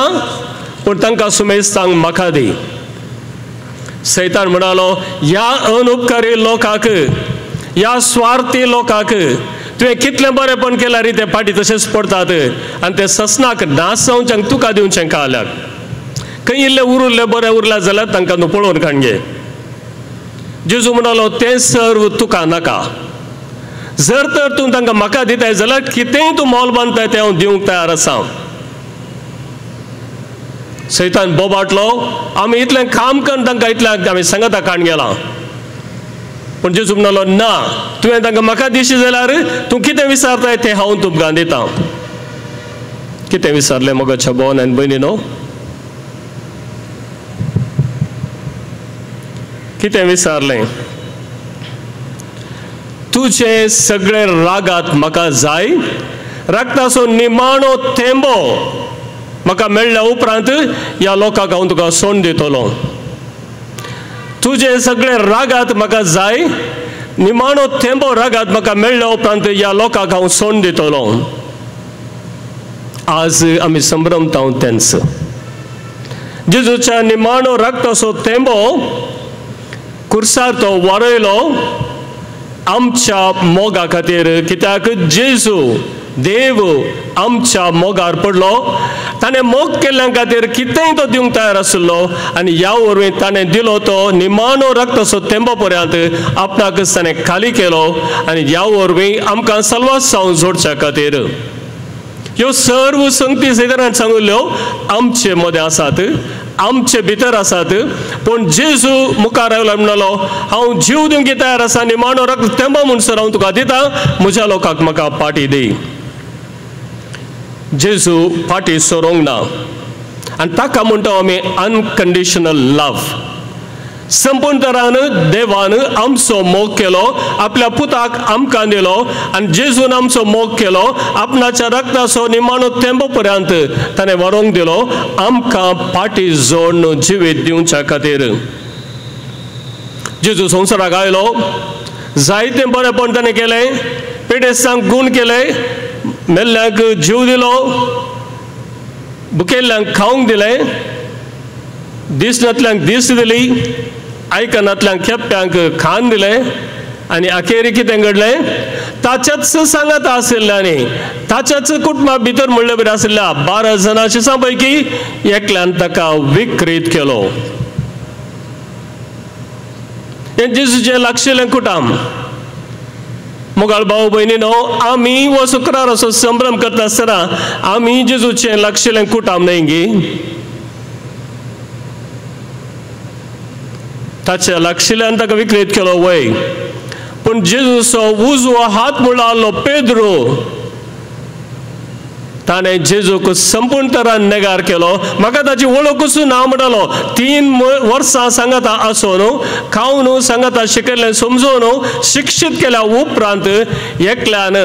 पूण तांकां सुमेज सांग म्हाका दी. सैतान म्हणलो ह्या अनउपकारी लोकांक, ह्या स्वार्थी लोकांक तुवें कितलें बरेंपण केल्यार ते फाटीं तशेंच पडटात आनी ते ससनाक नास जावच्यांक तुका दिवचें काल्याक. खंय इल्लें उरिल्लें बरें उरलें जाल्यार तांकां न्हू पळोवन काण गे. जेजू म्हणलो तें सर्व तुका नाका. जर तर तूं तांकां म्हाका दिताय जाल्यार कितेंय तूं मोल बांदताय तें हांव दिवंक तयार आसा. सैतान बोबाटलो, आमी इतलें काम करून तांकां इतल्याक आमी सांगता काण गेला. पूण जेजू म्हणलो ना, तुवें तांकां म्हाका दिशी जाल्यार तूं कितें विचारताय तें हांव तुमकां दितां. कितें विचारलें मोगाच्या भावान आनी भयणीनो? कितें विचारलें? तुजे सगळे रागात म्हाका जाय, रक्ताचो निमाणो थेंबो म्हाका मेळ्ळ्या उपरांत ह्या लोकांक हांव तुका सोडून दितलो. तुजे सगळे रागात म्हाका जाय, निमाणो थेंबो रागात म्हाका मेळ्ळ्या उपरांत ह्या लोकांक हांव सोडून दितलो. आज आमी संभ्रमता तेंच. जेजूच्या निमाणो रक्ताचो थेंबो कुर्सार तो वारयलो आमच्या मोगा खातीर. कित्याक जेजू देव आमच्या मोगार पडलो. ताणें मोग केल्ल्या खातीर कितेंय तो दिवंक तयार आसलो आनी ह्या वरवीं ताणें दिलो तो निमाणो रक्ताचो थेंबो पर्यंत आपणाकच ताणें खाली केलो आनी ह्या वरवीं आमकां सल्वास जावन जोडच्या खातीर. ह्यो सर्व संगती सैतानान सांगिल्ल्यो आमचे मदें आसात, आमचे भितर आसात. पूण जेजू मुखार आयलो म्हणलो हांव जीव दिवंक तयार आसा, निमाणो रक्त थेंबो म्हणसर हांव तुका दितां, म्हज्या लोकांक म्हाका पाटी दी. जेजू फाटी सोरोंक ना आनी ताका म्हणटा आमी अनकंडिशनल लव. संपूर्ण तरान देवान आमचो मोग केलो, आपल्या पुताक आमकां दिलो आनी जेजून आमचो मोग केलो. आपणाच्या रक्ताचो निमाणो थेंबो पर्यंत ताणें व्हरोंक दिलो आमकां पाटी जोडून जिवीत दिवच्या खातीर. जेजू संवसाराक आयलो, जायतें बरेंपण ताणें केलें, पिडेस्तांक गूण केले, मेल्ल्यांक जीव दिलो, भुकेल्ल्यांक खावंक दिलें, दिसनातल्यांक दीस दिली, आयकनातल्यांक खेप्प्यांक खाण दिलें आनी अखेरी कितें घडलें? ताच्याच सांगात आशिल्ल्यांनी, ताच्याच कुटुंबा भितर म्हणले बरें आशिल्ल्या 12 जाणांच्या पैकी एकल्यान ताका विकृत केलो. हें जेजूचें लागशिल्लें कुटुंब. मोगाळ भाव भयणीनो, आमी हो शुक्राराचो संभ्रम करता आसतना आमी जेजूचें लागशिल्लें कुटुंब न्हय गे. ताच्या लागशिल्ल्यान ताका विकृत केलो वय. पूण जेजूचो उजवो हात म्हणलो आसलो पेद्रो, ताणें जेजूक संपूर्ण तरान नेगार केलो. म्हाका ताची वळखूच ना म्हणटालो. 3 वर्सां सांगाता आसून खावन सांगाता शिकयलें समजून शिक्षीत केल्या उपरांत एकल्यान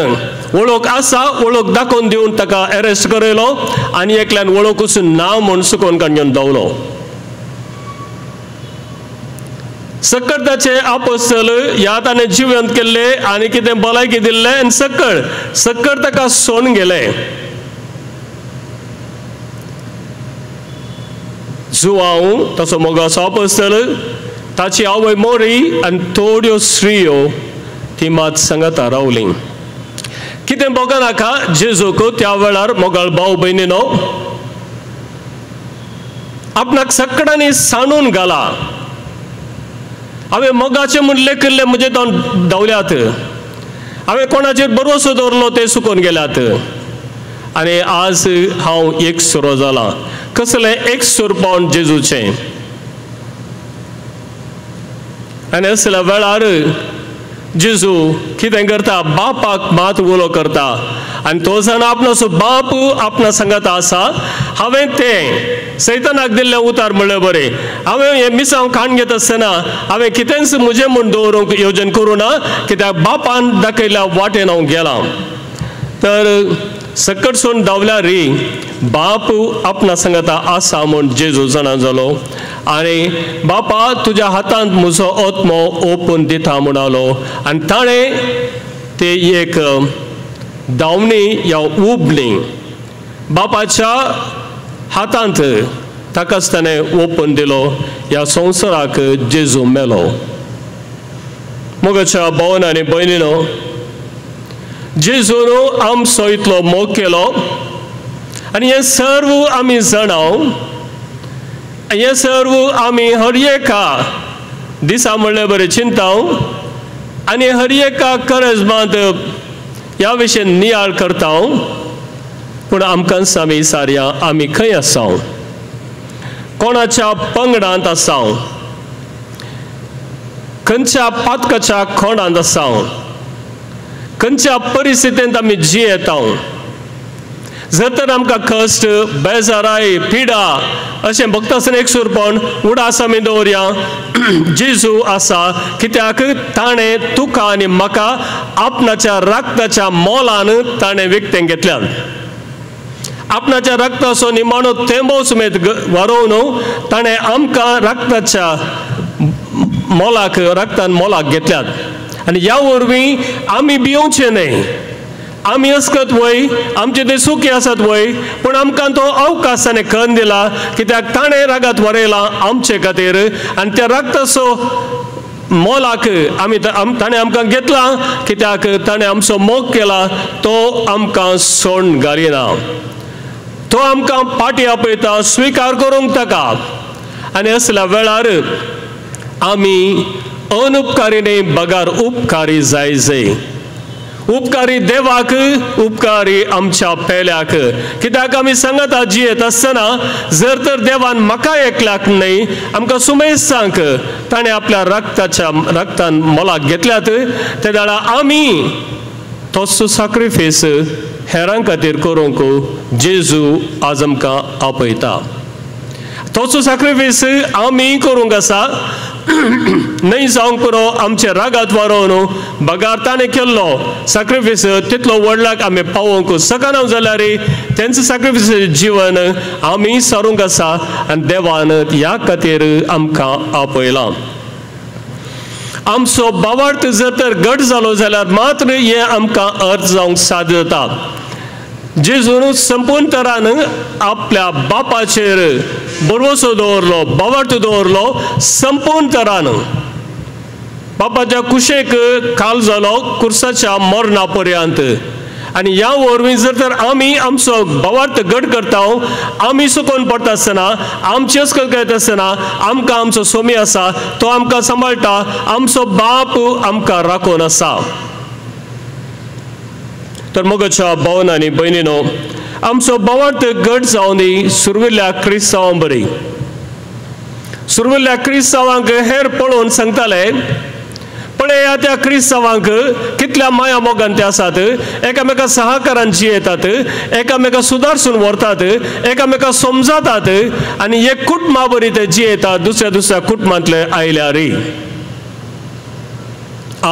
वळख आसा वळख दाखोवन दिवन ताका अरेस्ट करयलो आनी एकल्यान वळखूच ना म्हूण सुकोवन काडून दवलो. सकट ताचे आपोस्तल ह्या ताणें जिवंत केल्ले आनी कितें भलायकी दिल्लें आनी सकट ताका सोडून गेले. जुआंव ताचो मोगाचो आपोस्तल, ताची आवय मोरी आनी थोड्यो स्त्रियो ती मात सांगाता रावलीं. कितें बोगा नाका जेजूक त्या वेळार मोगाळ भाव भयणीनो आपणाक सकडांनी सांडून घाला. हांवें मोगाचें म्हूण लेखिल्लें म्हजे तोंड धांवल्यात, हांवें कोणाचेर भरवसो दवरलो ते सुकोवन गेल्यात आनी आज हांव एक सुरो जाला. कसलें एक सुरपण जेजूचें. आनी असल्या वेळार जेजू कितें करता बापाक मात उलो करता आनी तो जाणा आपणाचो बाप आपणा सांगात आसा हांवें तें सैतानाक दिल्लें उतार म्हणलें बरें हांवें हें मिसांव खाण घेता आसतना हांवें कितेंच म्हजें म्हूण दवरूंक येवजण करूं ना कित्याक बापान दाखयल्या वाटेन हांव गेलां तर सकटसून धांवल्यार बाप आपणा सांगाता आसा म्हूण जेजू जाणा जालो आनी बापा तुज्या हातांत म्हजो आत्मो ओपून दिता म्हणालो आनी ताणें ते एक धांवणी या उबली बापाच्या हातांत ताकाच ताणें ओपून दिलो ह्या संवसाराक जेजू मेलो मोगाच्या भावन आनी भयणीनो जेजून आमचो इतलो मोग केलो आनी हे सर्व आमी जाणाव हे सर्व आमी हर एका दिसा म्हणलें बरें चिंताव आनी हर एका करजमांत ह्या विशयी नियाळ करता पूण आमकां आमी सारया आमी खंय आसा कोणाच्या पंगडांत आसा खंयच्या पातकाच्या खोंडांत आसा खंयच्या परिस्थितींत आमी जियेता जर तर आमकां कश्ट बेजाराय पिडा अशें भक्त आसतना एकसूरपण उडास आमी दवरया जेजू आसा कित्याक ताणें तुका आनी म्हाका आपणाच्या रक्ताच्या मोलान ताणें विकतें घेतल्यात आपणाच्या रक्ताचो निमाणो थेंबो समेत व्हरोवन ताणें आमकां रक्ताच्या मोलाक रक्तान मोलाक घेतल्यात आनी ह्या वरवीं आमी भिवचें न्हय आमी अस्कत वय आमचे ते सुखी आसात वय पूण आमकां तो अवकाश ताणें खण दिला कित्याक ताणें रागात वरयला आमचे खातीर आनी त्या रक्ताचो मोलाक आमी ताणें आमकां घेतला कित्याक ताणें आमचो मोग केला तो आमकां सोडून घालिना तो आमकां पाटी आपयता स्विकार करूंक ताका आनी असल्या वेळार आमी अनुपकारी न्ही बगार उपकारी जाय उपकारी देवाक उपकारी आमच्या पेल्याक कित्याक आमी सांगता जियेत आसतना जर तर देवान म्हाका एकल्याक न्हय आमकां सुमेज सांग ताणें आपल्या रक्तान मोलाक घेतल्यात ते दाडा आमी तोच सॅक्रिफायस हेरां खातीर करूंक जेजू आज आमकां आपयता तोच सॅक्रिफायस आमी करूंक आसा न्हय जावंक पुरो आमचे रागात व्हरोवन बगार ताणें केल्लो सॅक्रिफायस तितलो व्हडल्याक आमी पावोवंक शकना जाल्यार तेंचें सॅक्रिफायस जिवन आमी सारूंक आसा आनी देवान ह्या खातीर आमकां आपयलां आमचो भावार्थ जर तर घट जालो जाल्यार मात्र हें आमकां अर्थ जावंक साध्य जाता जेजून संपूर्ण तरान आपल्या बापाचेर भरवसो दवरलो भावार्थ दवरलो संपूर्ण तरान बापाच्या कुशेक काल जालो कुर्साच्या मरणा पर्यंत आनी ह्या वरवीं जर तर आमी आमचो भावार्थ घट करता आमी सुकोवन पडटा आसतना आमची अस्कत करता आसतना आमकां आमचो सोमी आसा तो आमकां सांबाळटा आमचो बाप आमकां राखून आसा तर मोगाच्या भावन आनी भयणीनो आमचो भावार्थ घट जावन सुरविल्ल्या क्रिस्तांवां बरी सुरविल्ल्या क्रिस्तांवांक हेर पळोवन सांगताले पळया त्या क्रिस्तांवांक कितल्या माया मोगान ते आसात एकामेका सहकारान जियेतात एकामेका सुदारसून व्हरतात एकामेका समजातात आनी एक कुटुंबा बरी ते जियेतात दुसऱ्या कुटुंबांतले आयल्यार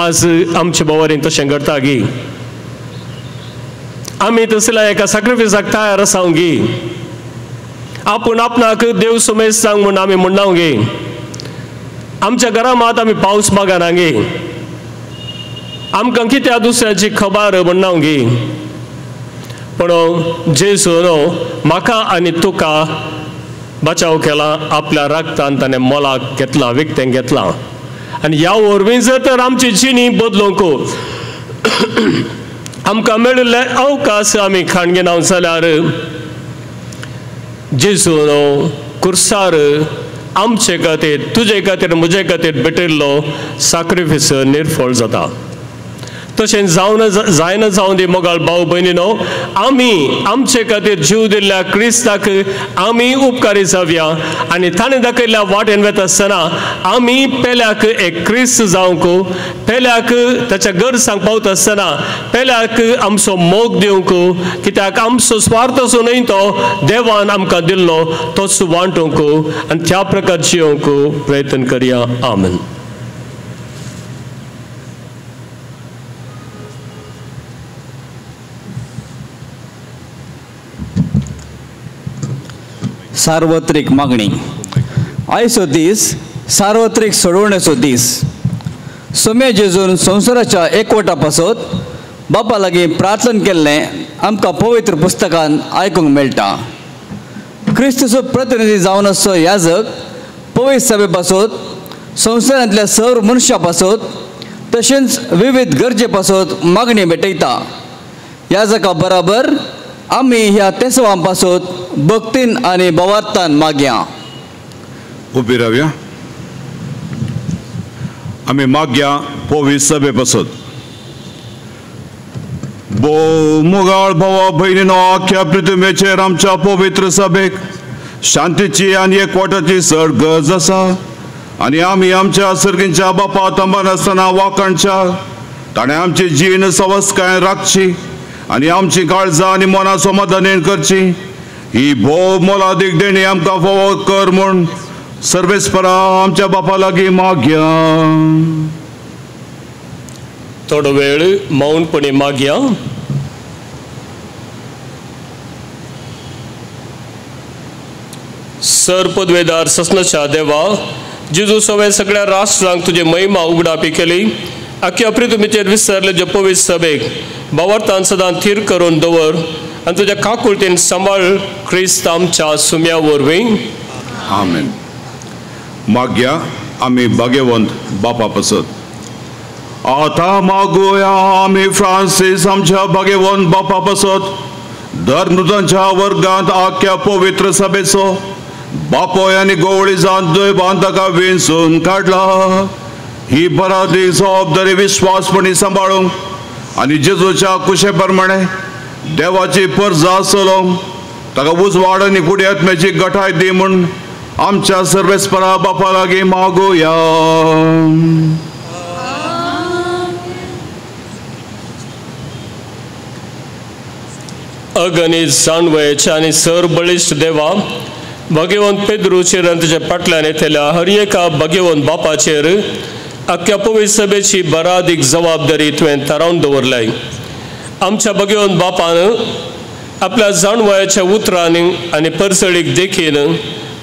आज आमचे बावारीन तशें घडटा गी आमी तसल्या एका सॅक्रिफायसाक तयार आसा गी आपूण आपणाक देव सुमेज सांग म्हूण आमी म्हणना गे आमच्या घरा मात आमी पावस मागना गे आमकां कित्या दुसऱ्याची खबर म्हणना गे पूण जेजून म्हाका आनी तुका बचाव केला आपल्या रक्तान ताणें मोलाक घेतला विकतें घेतला आनी ह्या वरवीं जर तर आमची जिणी बदलूंक आमकां मेळिल्ले अवकाश आमी खाण घेना जाल्यार जेजून कुर्सार आमचे खातीर तुजे खातीर म्हजे खातीर भेटिल्लो सॅक्रिफायस निर्फळ जाता तशें जायना जावन दी मोगाळ भाव भयणीनो, आमी आमचे खातीर जीव दिल्ल्या क्रिस्ताक आमी उपकारी जावया आनी ताणें दाखयल्ल्या वाटेन वता आसतना आमी पेल्याक एक क्रिस्त जावंक, पेल्याक ताच्या गरजांक पावता आसतना पेल्याक आमचो मोग दिवंक, कित्याक आमचो स्वार्थ असो न्हय तो देवान आमकां दिल्लो तोच वांटूंक आनी त्या प्रकार जियोंक प्रयत्न करया. आमेन. सार्वत्रिक मागणी. आयचो दीस सार्वत्रिक सोडवणेचो दीस. सोम्या जेजून संवसाराच्या एकवटा पासत बापा लागीं प्रार्थना केल्लें आमकां पवित्र पुस्तकान आयकूंक मेळटा. क्रिस्तचो प्रतिनिधी जावन असो याजक पवित्र सभे पासत संवसारांतल्या सर्व मनशां पासत तशेंच विविध गरजे पासत मागणी भेटयता. याजका बराबर आमी ह्या तेसवां पासत भक्तीन आनी भवार्थान मागया. उबी रावया. आमी मागया पवित्र सभे पासत. मोगाळ भावा भयणीनो, आख्या पृथ्वीचेर आमच्या पवित्र सभेक शांतीची आनी एकवटाची चड गरज आसा आनी आमी आमच्या सर्गींच्या बापा तंबान आसतना वाकणच्या ताणें आमची जीण सवस्काय राखची आनी आमची काळजां आनी मनां समाधानीन करची. ही भोव मोलादीक देणी आमकां फावो कर म्हूण सर्वेस्परा आमच्या बापा लागीं मागया. थोडो वेळ मौनपणी मागया. सर पदवेदार ससनाच्या देवा, जेजू सवे सगळ्या राष्ट्रांक तुझे महिमा उगडापी केली. आख्या पृथ्वीचेर विसरले जे पवित्र सभेक भावार्थान सदां थीर करून दवर आनी तुज्या काकुळतेन सांबाळ क्रिस्त आमच्या सुम्या वरवीं. आमेन. मागया आमी भाग्यवंत बापा पासत. आता मागुया आमी फ्रांसीस आमच्या भाग्यवंत बापा पासत धर्मदूतांच्या वर्गांत आख्या पवित्र सभेचो बापोय आनी गवळी जावन दैवान ताका वेंचून काडला. ही बरादी जबाबदारी विश्वासपणी सांबाळूंक आनी जेजूच्या कुशे प्रमाणे देवाची परजा चलोवंक ताका उजवाड आनी फुडें आत्म्याची गटाय दी म्हूण आमच्या सर्वेस्परा बापा लागीं मागुया. अगणित जाणवेचे आनी सर बळिश्ट देवा, भगवंत पेद्रूचेर आनी तुज्या फाटल्यान येतल्या हर एका भगवंत बापाचेर आख्या पवित्र सभेची बरादीक जबाबदारी तुवें थारावन दवरल्याय. आमच्या भगवंत बापान आपल्या जाणवयाच्या उतरांनी आनी परसळीक देखीन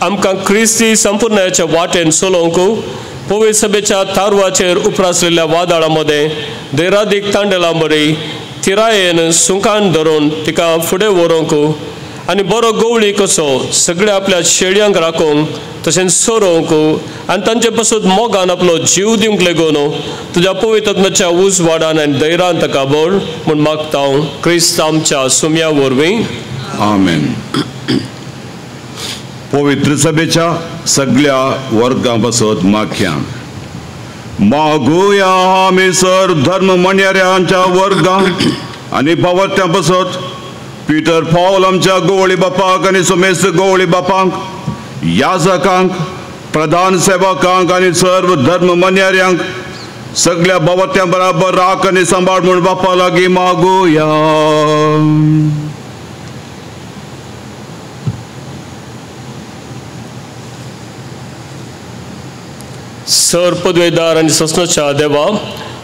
आमकां क्रिस्ती संपूर्णाच्या वाटेन चलोवंक पवित्र सभेच्या तारवाचेर उपरासलेल्या वादळां मदें दैरादीक तांडलां बरी तिरायेन सुकान धरून तिका फुडें व्हरूंक आनी बरो गवळी कसो सगळ्या आपल्या शेळयांक राखूंक तशेंच सोरोवंक आनी तांचे पासून मोगान आपलो जीव दिवंक लेगून तुज्या पवित्र आत्म्याच्या उजवाडान आनी दैरान ताका बोड म्हूण मागता क्रिस्त आमच्या सुम्या वरवीं. आमेन. पवित्र सभेच्या सगळ्या वर्गां पासत मागया. मागुया आमी सर धर्म म्हणयाऱ्यांच्या वर्गांक आनी भावार्थ्यां पासत पिटर पौल आमच्या गवळी बापाक आनी सोमेस्त गवळी बापांक, याजकांक, प्रधान सेवकांक आनी सर्व धर्म म्हणयाऱ्यांक सगळ्या भावार्थ्यां बराबर राख आनी सांबाळ म्हूण बापा लागीं मागुया. सर पदवेदार आनी ससनाच्या देवा,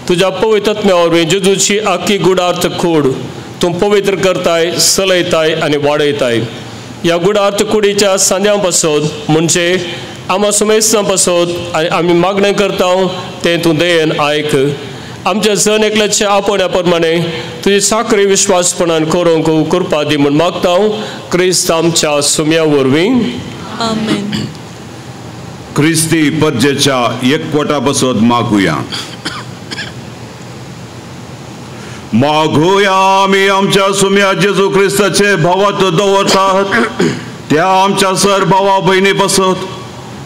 तुज्या पवित्र आत्म्या वरवीं जेजूची आख्खी गुडार्थ कूड तूं पवित्र करताय, चलयताय आनी वाडयताय. ह्या गुडार्थ कुडीच्या सांद्यां पासत म्हणजे आम्हा सुमेस्तां पासत आनी आमी मागणें करता तें तूं दयेन आयक. आमच्या जन एकल्याच्या आपोवण्या प्रमाणे तुजी साखरी विश्वासपणान करूंक कृपा दी म्हूण मागता क्रिस्त आमच्या सुम्या वरवीं. आमेन. क्रिस्ती परजेच्या एकवटा पासत मागुया. मागुया आमी आमच्या सुम्या जेजू क्रिस्ताचे भावात दवरतात त्या आमच्या सर भावा भयणी पासत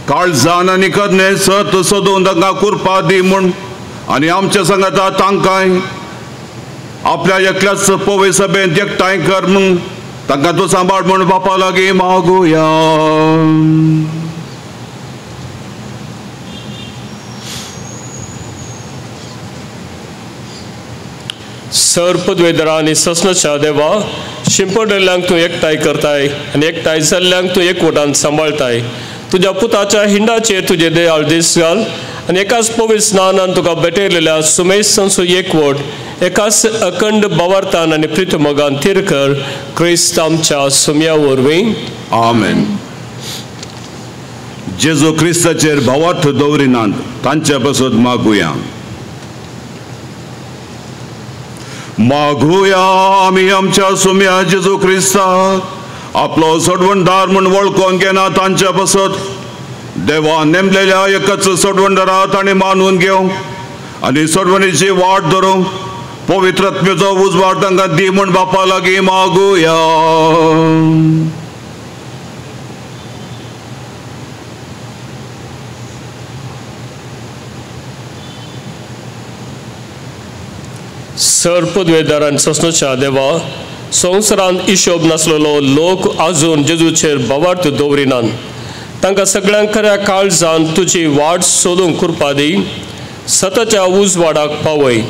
काळजान आनी कदने सत सोदून तांकां कृपा दी म्हूण आनी आमच्या सांगाता तांकांय आपल्या एकल्याच पवित्र सभेत एकठांय कर म्हूण तांकां तूं सांबाळ म्हूण बापा लागीं मागुया. सर्पद्वेदरा आनी ससनच्या देवा शिंपडलेल्यांक तूं एकठांय करताय आनी एकठांय जाल्ल्यांक तूं एकवटान सांबाळताय. तुज्या पुताच्या हिंडाचेर तुजे दयाळ दीस घाल आनी एकाच पवित्र स्नानान तुका भेटयलेल्या सुमेसांचो एकवट एकाच अखंड भावार्थान आनी प्रितमोगान थीर कर. क्रिस्त आमच्या सुमया वरवीं. आमेन. जेजू क्रिस्ताचेर भावार्थ दवरिनात तांचे पासून मागुया. मागुया आमी आमच्या सुम्या जेजू क्रिस्ताक आपलो सोडवणदार म्हूण वळखून घेना तांच्या पासत देवान नेमलेल्या एकच सोडवणदारा ताणें मानून घेवंक आनी सोडवणीची वाट धरूंक पवित्रत्मेचो उजवाड तांकां दी म्हूण बापा लागीं मागुया. सर्पद्वेदार आनी ससनच्या देवा संवसारांत हिशोब नासलेलो लोक आजून जेजूचेर भावार्थ दवरिनात. तांकां सगळ्यांक खऱ्या काळजान तुजी वाट सोदूंक कुरपा दी. सताच्या उजवाडाक पावय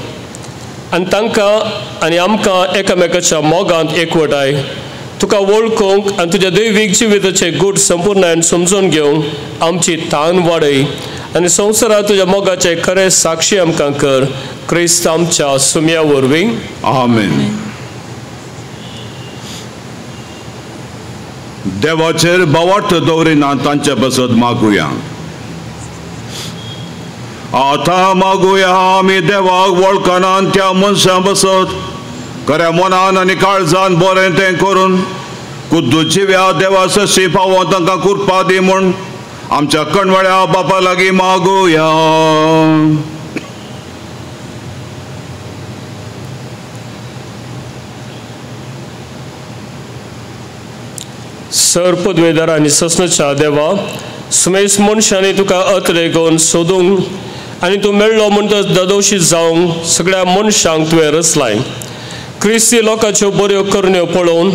आनी तांकां आनी आमकां एकामेकाच्या मोगांत एकवटाय. तुका वळखूंक आनी तुज्या दैवीक जिविताचे गूढ संपूर्णायेन समजून घेवंक आमची तान वाडय आनी संवसारांत तुज्या मोगाचे खरे साक्षी आमकां कर. क्रिस्त आमच्या सुमया वरवीं. आमेन. देवाचेर भावार्थ दवरिना तांचे पासत मागुया. आतां मागुया आमी देवाक वळखना त्या मनशां पासत खऱ्या मनान आनी काळजान बरें तें करून कुद्दूस जिव्या देवा सशी पावोन तांकां कुरपा दी म्हूण आमच्या कणवळ्या बापा लागीं मागुया. सर्पद्वेदार आनी ससनच्या देवा सुमेस मनशांनी तुका अतरेगोन सोदूंक आनी तूं मेळ्ळो म्हणटच ददोशीत जावंक सगळ्या मनशांक तुवें रचलाय. क्रिस्ती लोकांच्यो बऱ्यो करण्यो पळोवन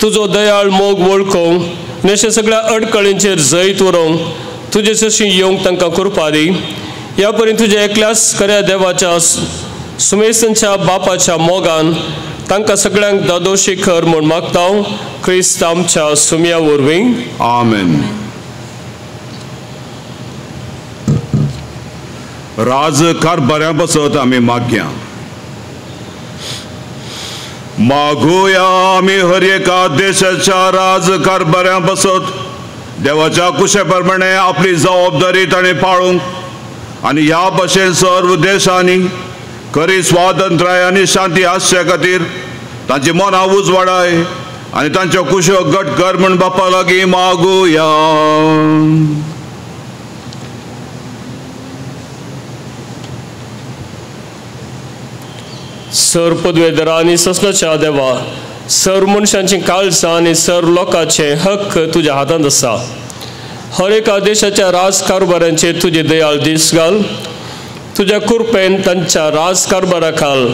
तुजो दयाळ मोग वळखूंक आनी अशा सगळ्या अडकळींचेर जैत उरोवंक तुजे जशी येवंक तांकां कुरपा दी. ह्या परीन तुज्या एकल्याच खऱ्या देवाच्या सुमेसांच्या बापाच्या मोगान तांकां सगळ्यांक दादोशी कर म्हूण मागता. क्रिस्त आमच्या सुमया वरवीं. आमेन. राजकारभाऱ्यां पासत आमी मागया. मागुया आमी हर एका देशाच्या राजकारभाऱ्यां पासत देवाच्या कुशे प्रमाणे आपली जबाबदारी ताणें पाळूंक आनी ह्या भाशेन सर्व देशांनी खरी स्वातंत्र्य आनी शांती आसचे खातीर तांची मनां उजवाडाय आनी तांच्यो कुशो घट कर म्हूण बापा लागीं मागुया. सर्पद्वेदार आनी ससनच्या देवा सर्व मनशांची काळजां आनी सर्व लोकांचे हक्क तुज्या हातांत आसा. हर एका देशाच्या राजकारभाऱ्यांचेर तुजे दयाळ दीस घाल. तुज्या कृपेन तांच्या राजकारभारा खाल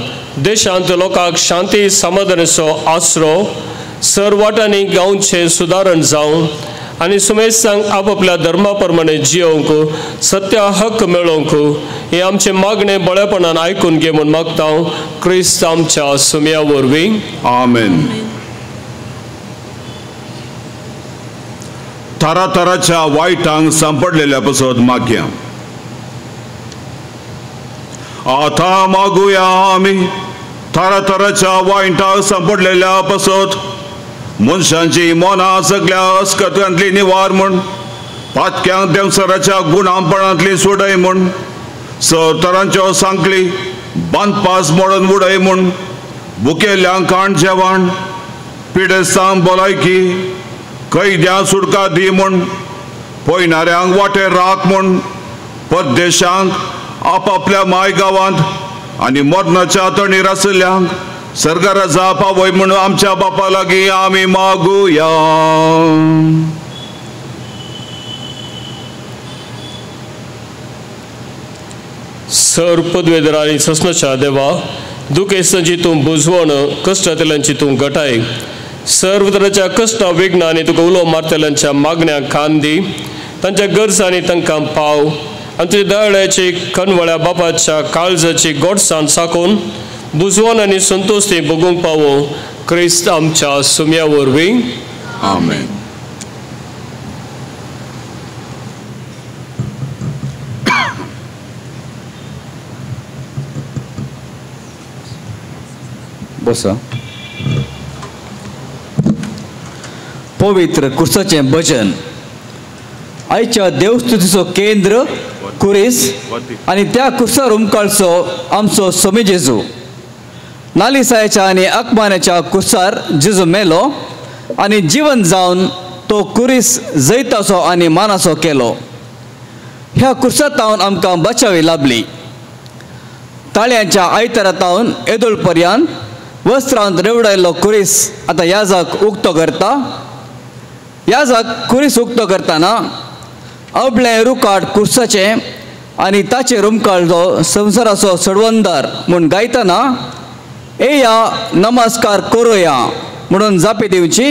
देशांत लोकांक शांती समाधानाचो आसरो सर्व वाटांनी गांवचें सुदारण जावं आनी सुमेसांक आपापल्या धर्मा प्रमाणे जियोवंक सत्य हक्क मेळोवंक हे आमचे मागणे बळेपणान आयकून घे म्हूण मागता. क्रिस्त आमच्या सुमया वरवीं. आमेन. तरातराच्या वायटांक सांपडलेल्या पासत मागया. आतां मागुया आमी तरातराच्या वायटांक सांपडलेल्या पासत मनशांची मनां सगळ्या अस्कतांतली निवार म्हूण पातक्यांक देवसराच्या गुणांपणांतली सोडय म्हूण तरांच्यो सांकली बांदपास मोडून उडय म्हूण भुकेल्यांक खाण जेवण पिडेस्तांक भलायकी कैद्यांक सुटका दी म्हूण पयणाऱ्यांक वाटेर राख म्हूण परदेशांक आपापल्या मायगांवांत आनी मरणाच्या तणीर आसल्यांक सर्गराजा पावय म्हूण आमच्या बापा लागीं आमी मागुया. सर्पद्वेदार आनी ससनच्या देवा दुखेस्तांची तूं बुजवण कश्टांतल्यांची तूं घटाय सर्व तरांच्या कश्टां विघ्नांनी तुका उलो मारतल्यांच्या मागण्यांक कान दी तांच्या गरजांनी तांकां पाव आनी तुज्या दयाळ्याची कणवळ्या बापाच्या काळजाची गोडसाण साकून बुजवण आनी संतोश ती बगूंक पावो क्रिस्त आमच्या सुम्या वरवीं आमेन. बसा. पवित्र कुर्साचें भजन आयच्या देवस्तुतीचो केंद्र कुरीस आनी त्या कुर्सार उमकाळचो आमचो स्वामी जेजू. नालिसायाच्या आनी अकमानाच्या कुर्सार जेजू मेलो आनी जीवन जावन तो कुरीस जैताचो आनी मानाचो केलो. ह्या कुर्सातावन आमकां बचावी लाभली. ताळयांच्या आयतारातावन येदोळ पर्यंत वस्त्रांत रेवडायल्लो कुरीस आतां याजाक उक्तो करता. याजाक कुरीस उक्तो करतना अबलें रुकाट कुर्साचें आनी ताचेर उमकाळलो संवसाराचो सडवंदार म्हूण गायतना या नमस्कार करुया म्हणून जापी दिवची.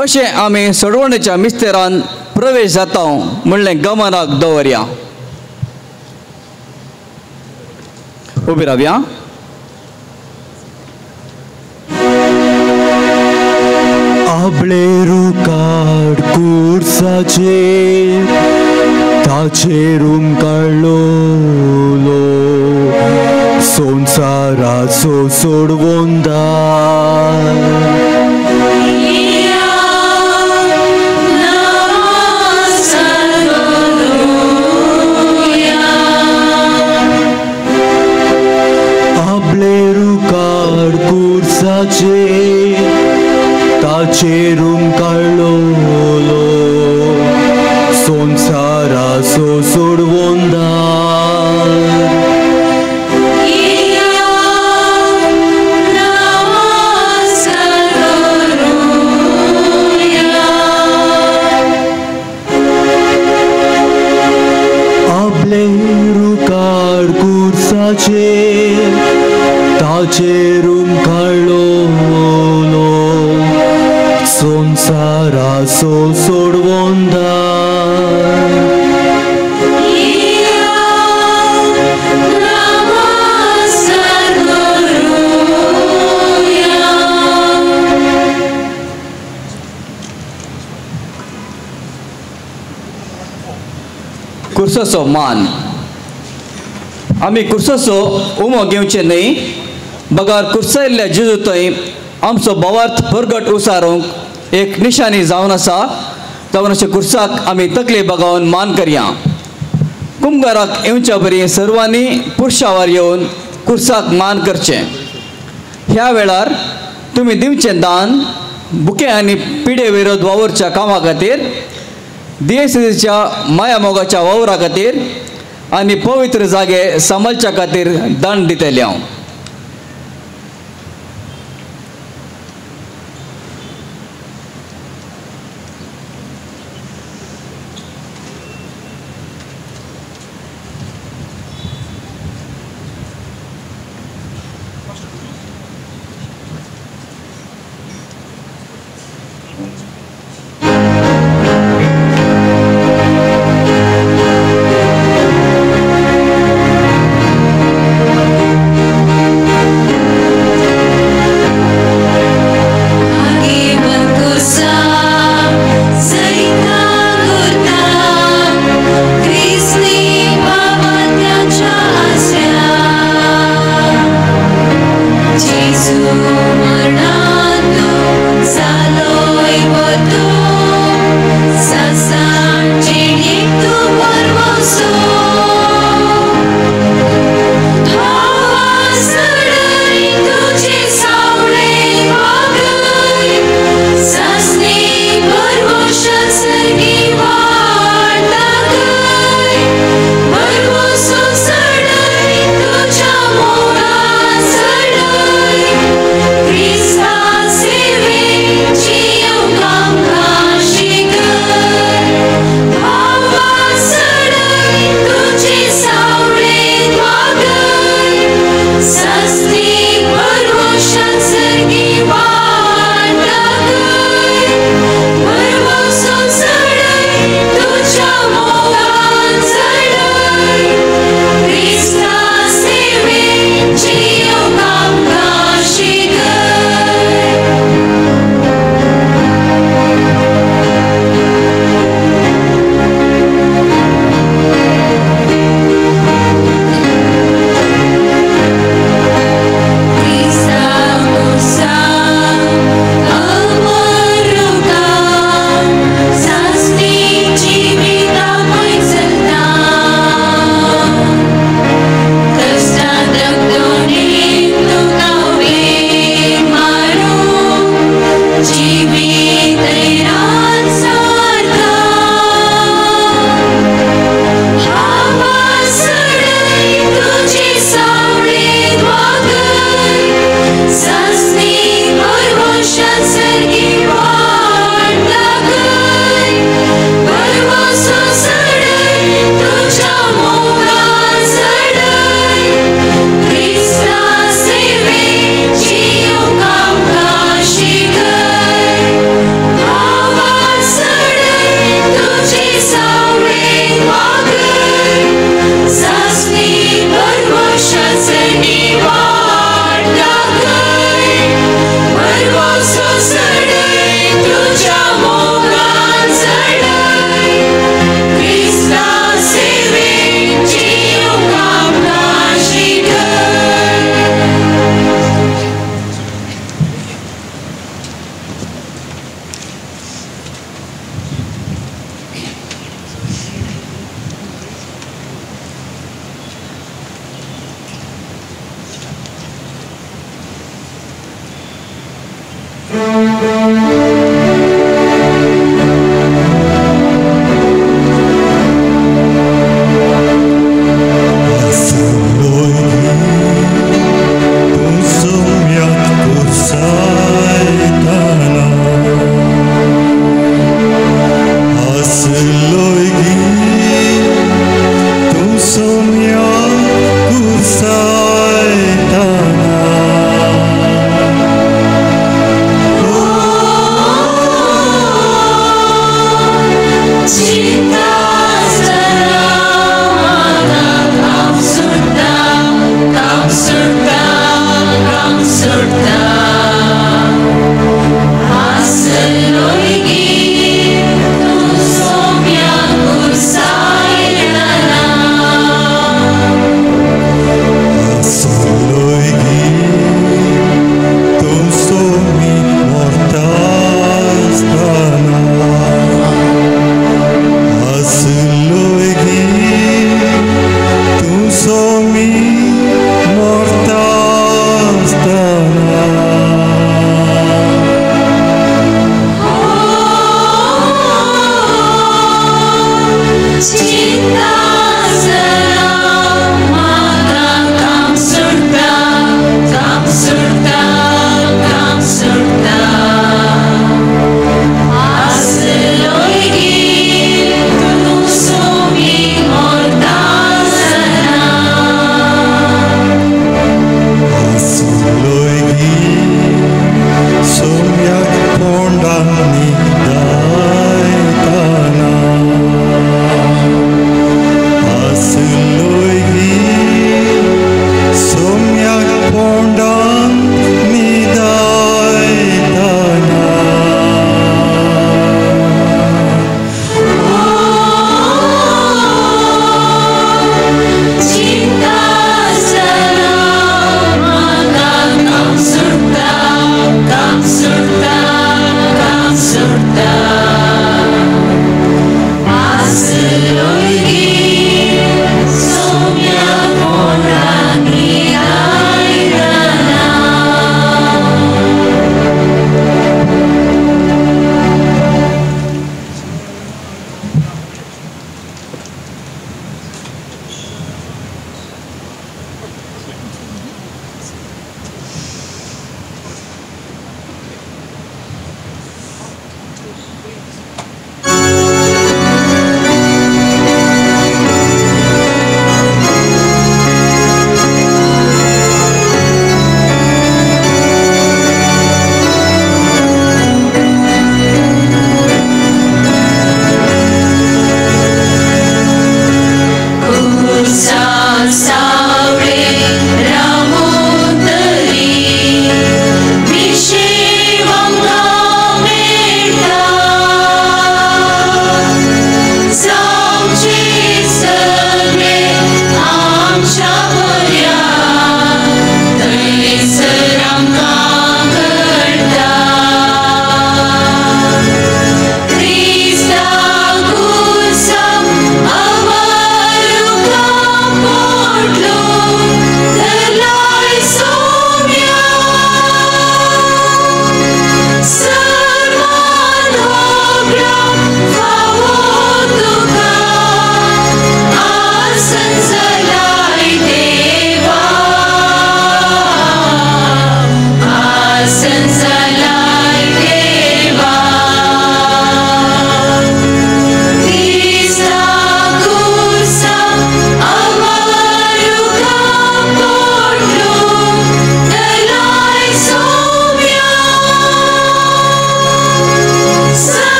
अशें आमी सडवणेच्या मिस्तेरान प्रवेश जाता म्हणलें गमनाक दवरया. उबी रावया. आबळे रुकाड कुर्साचेर ताचेर उमकाळलो संवसाराचो सोडवंदार. आबळे रुकाड कुर्साचेर ताचेर उमकाळलो संवसाराचो सोडवंदार. आबळे रुकाड कुर्साचेर ताचेर उमकाळलो संवसाराचो सोडवंदार. कुर्साचो मान. आमी कुर्साचो उमो घेवचे न्ही. बगार कुर्सायल्ल्या जेजू थंय आमचो भावार्थ परगट उसारूंक एक निशाणी जावन आसा. जावन अशे कुर्साक आमी तकले बगावन मान करया. कुंभाराक येवच्या बरी सर्वांनी पुरुशावर येवन कुर्साक मान करचें. ह्या वेळार तुमी दिवचें दान बुके आनी पिडे विरोध वावरच्या कामा खातीर, दियेच्या माया मोगाच्या वावरा खातीर आनी पवित्र जागे सांबाळच्या खातीर दान दितले हांव.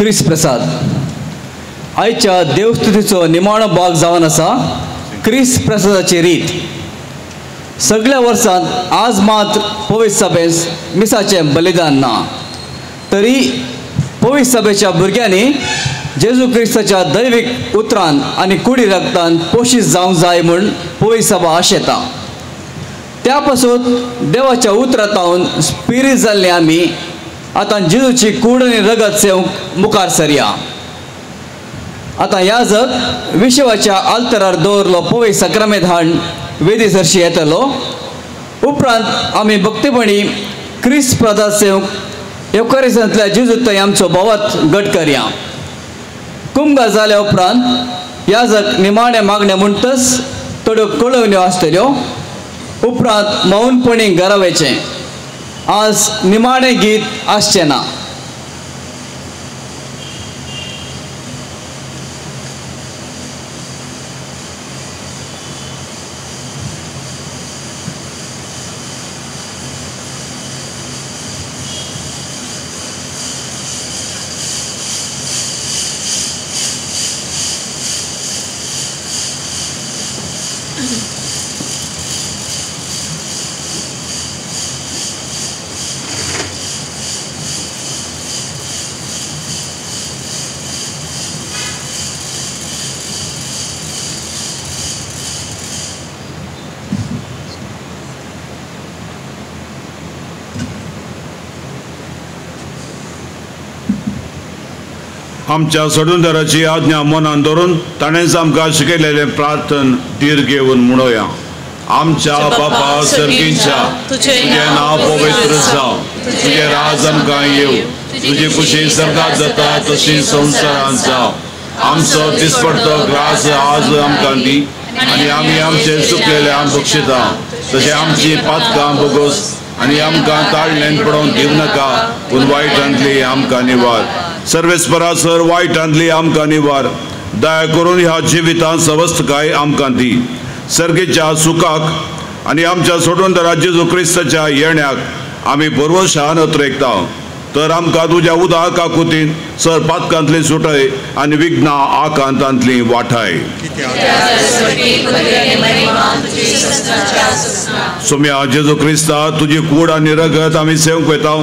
क्रिस प्रसाद. आयच्या देवस्तुतीचो निमाणो भाग जावन आसा क्रिस प्रसादाची रीत. सगळ्या वर्सांत आज मात्र पवित्र सभेस मिसाचें बलिदान ना. तरी पवित्र सभेच्या भुरग्यांनी जेजू क्रिस्ताच्या दैवीक उतरान आनी कुडी रक्तान पोशीत जावंक जाय म्हूण पवित्र सभा आशेता. त्या पासून देवाच्या उतरांतावन स्पिरीट जाल्ले आमी आतां जेजूची कूड आनी रगत सेवंक मुखार सरया. आतां याजक विशवाच्या आल्तरार दवरलो पवित्र सक्रामेंत हाडून वेदी सरशी येतलो. उपरांत आमी भक्तीपणी क्रिस्त प्रसाद सेवंक एवकारिस्तांतल्या जेजू थंय आमचो बोवात घट करया. कुंभगार जाल्या उपरांत याजक निमाणे मागणे म्हणटच थोड्यो कळवण्यो आसतल्यो. उपरांत मौनपणी घरा वयचें. आज निमाणें गीत आसचें ना. आमच्या सोडूनदाराची आज्ञा मनान धरून ताणेंच आमकां शिकयलेलें प्रार्थन धीर घेवन म्हणोया. आमच्या बापा सर्गीच्या तुझें नांव पवित्र जावं. तुझें राज आमकां येवं. तुजी खुशी सर्गात जाता तशी संवसारांत जावं. आमचो दिसपडटो ग्रास आज आमकां दी आनी आमी आमचे चुकलेले बक्षिता. तशें आमची पातकां बोगोस आनी आमकां ताळणेन पडोवंक दिवं नाका पूण वायटांतली आमकां निवार. सर्वेस्परासर वायटांतली आमकां निवार. दया करून ह्या जिवितांत सवस्थकाय आमकां दी. सर्गेच्या सुखाक आनी आमच्या सोडूनदारा जेजू क्रिस्ताच्या येण्याक आमी बरोवशान अत्रेकता. तर आमकां तुज्या उदा काकुतीन सर पातकांतली सुटय आनी विघ्नां आकांतांतली वाठाय. सोम्या जेजू क्रिस्ता तुजी कूड आनी रगत आमी सेवंक वेता.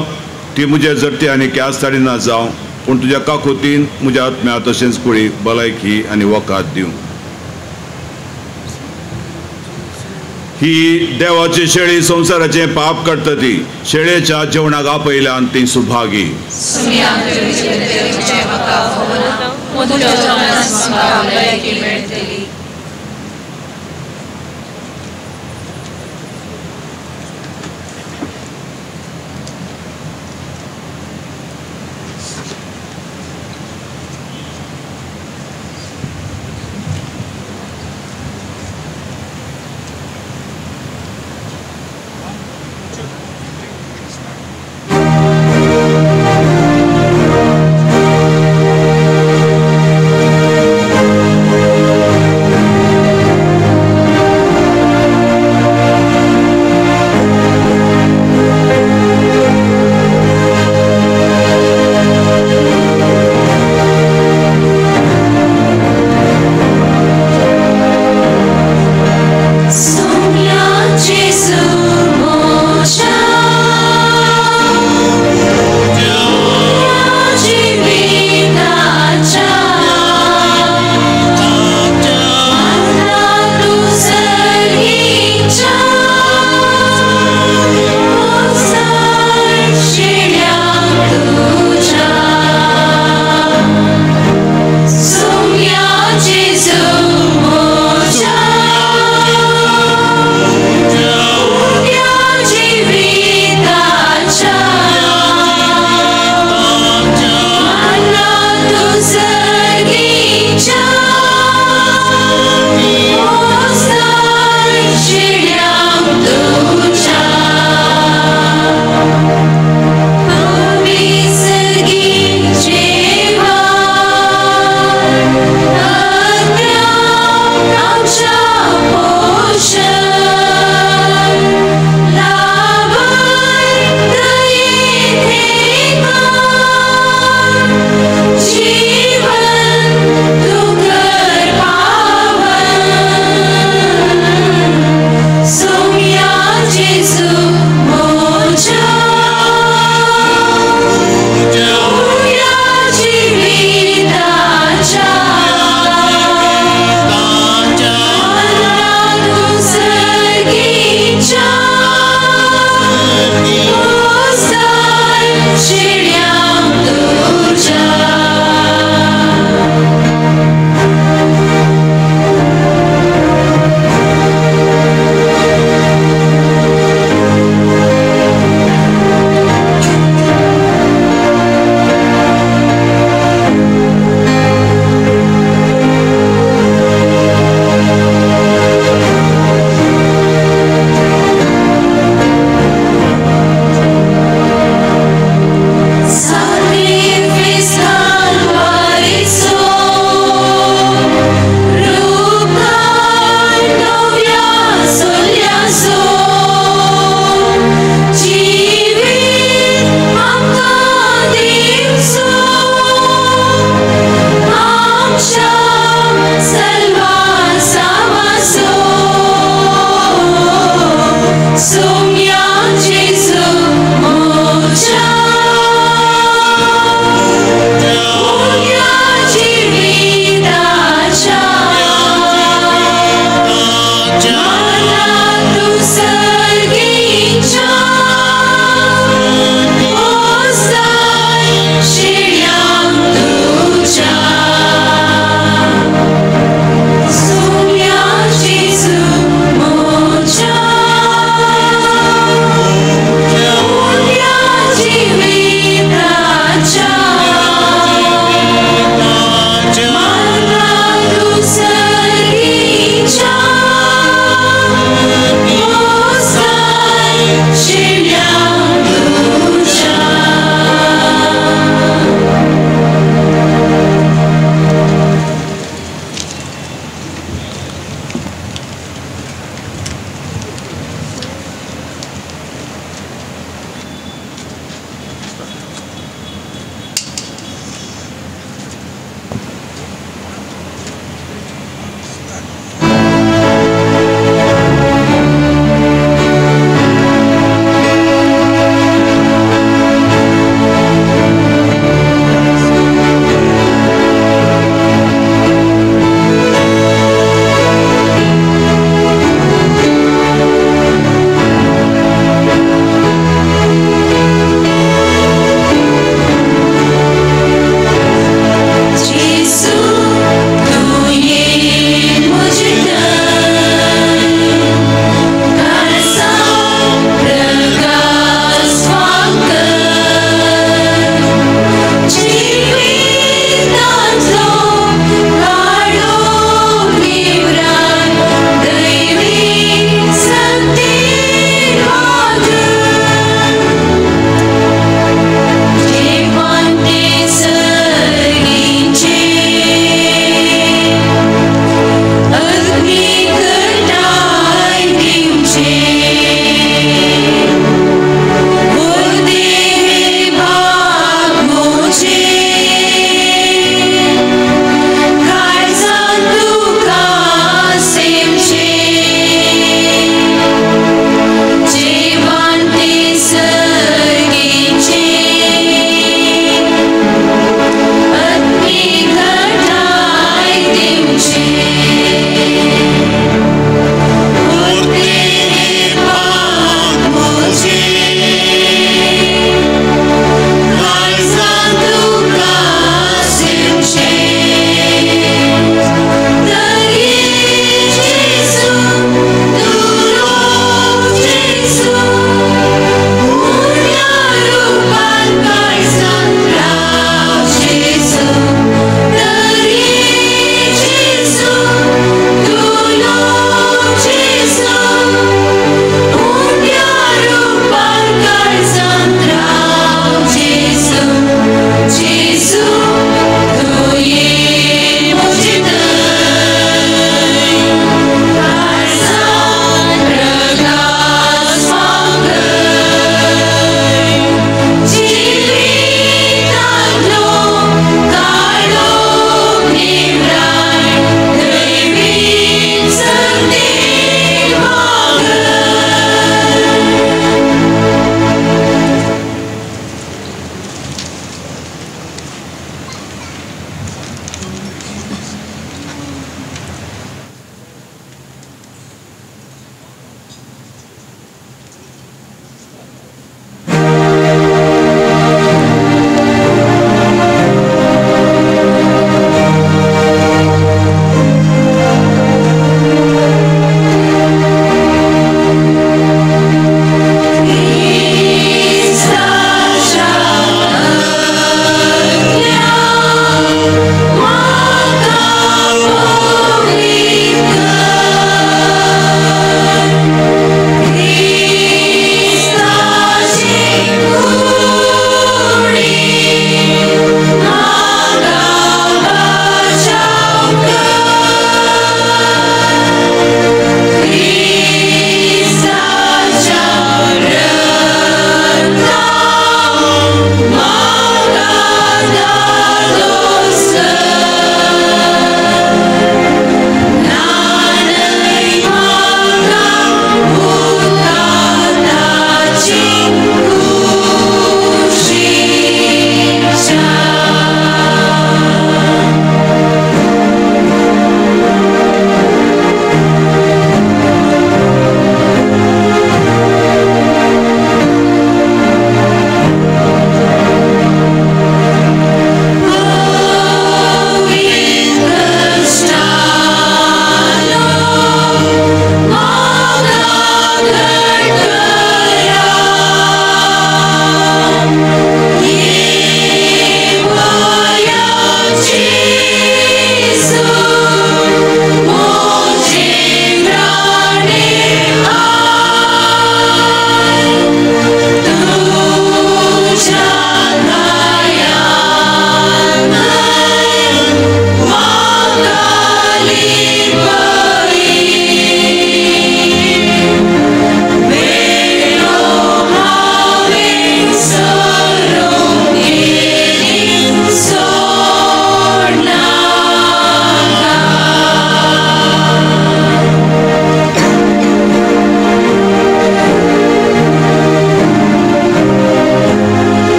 ती म्हजे जट्टी आनी क्यास ताडिना जावं पूण तुज्या काकुतीन म्हज्या आत्म्या तशेंच कुळीक भलायकी आनी वकात दिवं. ही देवाची शेळी संवसाराचें पाप काडटा. ती शेळयेच्या जेवणाक आपयल्यान ती सुभागी.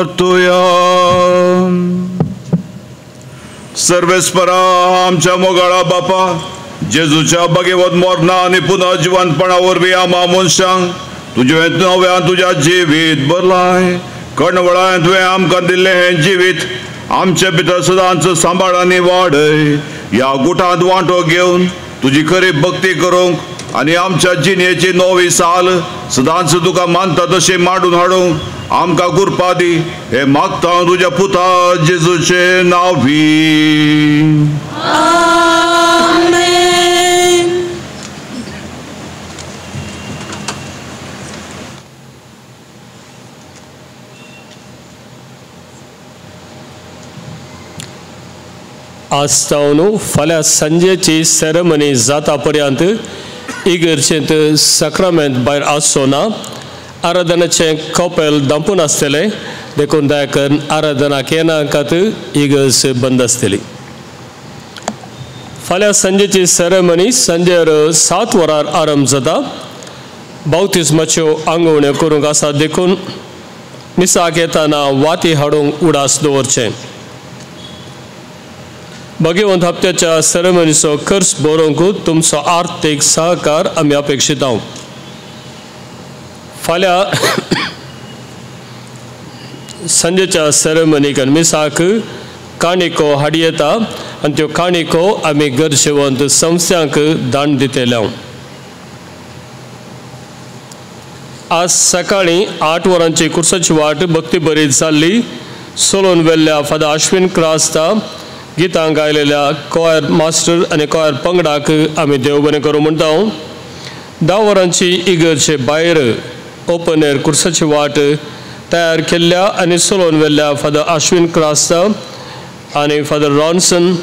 मारतुया. सर्वेस्परा आमच्या मोगाळा बापा, जेजूच्या भगवत मरणा आणि पुन्हा जिवंतपणा वरवीं आम्हा मनशांक तुझे नव्यान तुझ्या जिवीत भरलाय. कणवळान तुवें आमकां दिल्लें हें जिवीत आमचे भितर सदांच सांबाळ आनी वाडय. ह्या गुटांत वांटो घेवन तुजी खरी भक्ती करूंक आनी आमच्या जिणेची नवी साल सदांच तुका मानता तशें मांडून हाडूंक आमकां कृपा दी. हे मागता तुज्या पुता जेजूचे नांवी. आज जावन फाल्यां सांजेची सेरेमनी जाता पर्यंत इगर्जेंत सक्रामेंत भायर आसचो ना. आराधनाचें कपेल दांपून आसतलें देखून दयाकरून आराधनाक येनाकात इगर्ज बंद आसतली. फाल्यां सांजेची सेरेमनी सांजेर 7 वरांर आरंभ जाता. बावतिस्माच्यो आंगवण्यो करूंक आसा देखून मिसाक येताना वाती हाडूंक उडास दवरचें. भगवंत हप्त्याच्या सेरेमनीचो खर्च बरोवंक तुमचो आर्थीक सहकार आमी अपेक्षीत आहोत. फाल्यां सांजेच्या सेरेमनीक मिसाक काणिको हाडी येता आनी त्यो काणिको आमी गरजेवंत संस्थांक दान दितले. आज सकाळीं 8 वरांची कुर्साची वाट भक्ती बरी जाल्ली. सोलोन वेल्ल्या फादर अश्विन क्रास्ता गितां गायलेल्या कॉयर मास्टर आनी कॉयर पंगडाक आमी देव बरें करूं म्हणटा. 10 वरांची इगर्जे भायर ओपन एअर कुर्साची वाट तयार केल्ल्या आनी सोलोन वेल्ल्या फादर अश्विन क्रास्ता आनी फादर रॉन्सन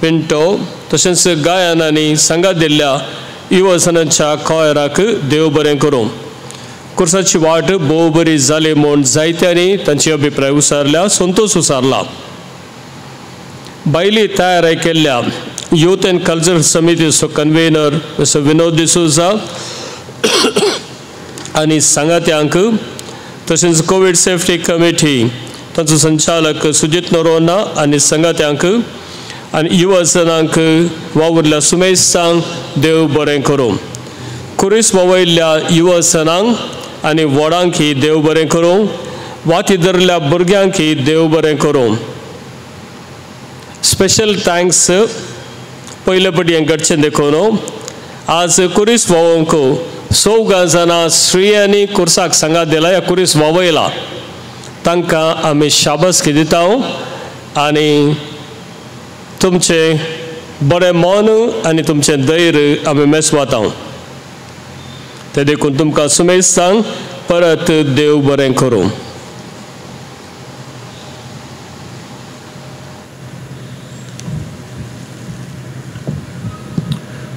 पिंटो तशेंच गायन आनी संगात दिल्ल्या युवसनांच्या कॉयराक देव बरें करूं. कुर्साची वाट भोव बरी जाली म्हूण जायत्यांनी तांचे अभिप्राय उसारल्या. संतोश उसारला. बायली तयार केल्ल्या यूथ एंड कल्चर समितीचो कन्वेनर मिस्टर विनोद डिसूजा आनी सांगात्यांक तशेंच कोविड सेफ्टी कमिटी तांचो संचालक सुजीत नरोना आनी संगात्यांक आनी युवजनांक वावुरल्या सुमेशांक देव बरें करूं. कुरीस ववयल्ल्या युवजनांक आनी व्हडांकी देव बरें करूं. वाती धरल्या भुरग्यांकी देव बरें करूं. स्पेशल थँक्स पयले पटी हें घडचें देखून आज कुरीस वोवंक 14 जाणां स्त्रियांनी कुर्साक सांगात दिला. ह्या कुरीस ववयला तांकां आमी शाबासकी दिता आनी तुमचें बरें मन आनी तुमचें धैर्य आमी मेजवाता. ते देखून तुमकां सुमेश सांग परत देव बरें करूं.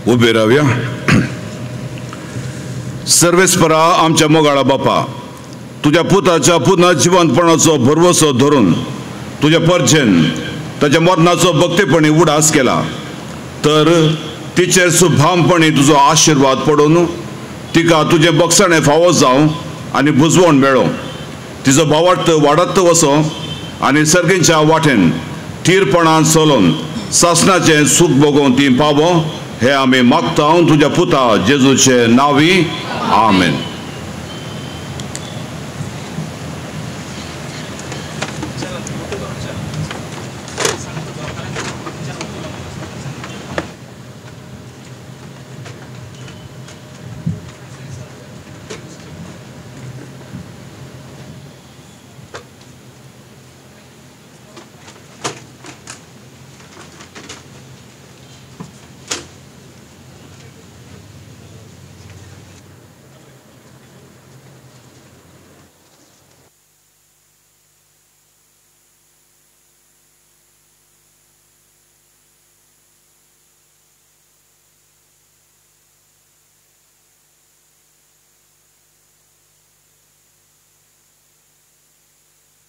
उबे रावया. सर्वेस्परा आमच्या मोगाळा बापा, तुझ्या पुताच्या पुन्हा जिवंतपणाचो भरवसो धरून तुझ्या परचेन ताच्या मरणाचो भक्तीपणी उडास केला. तर तिचेर सुभामपणी तुजो आशिर्वाद पडून तिका तुझे बक्षणे फावो जावं आनी बुजवण मेळो. तिजो भावार्थ वाडत वचो आनी सर्गींच्या वाटेन थीरपणान चलोवन सासणाचें सूख भोगोवन ती पावो. हे आमी मागता तुझ्या पुता जेजूचे नांवी. आमेन.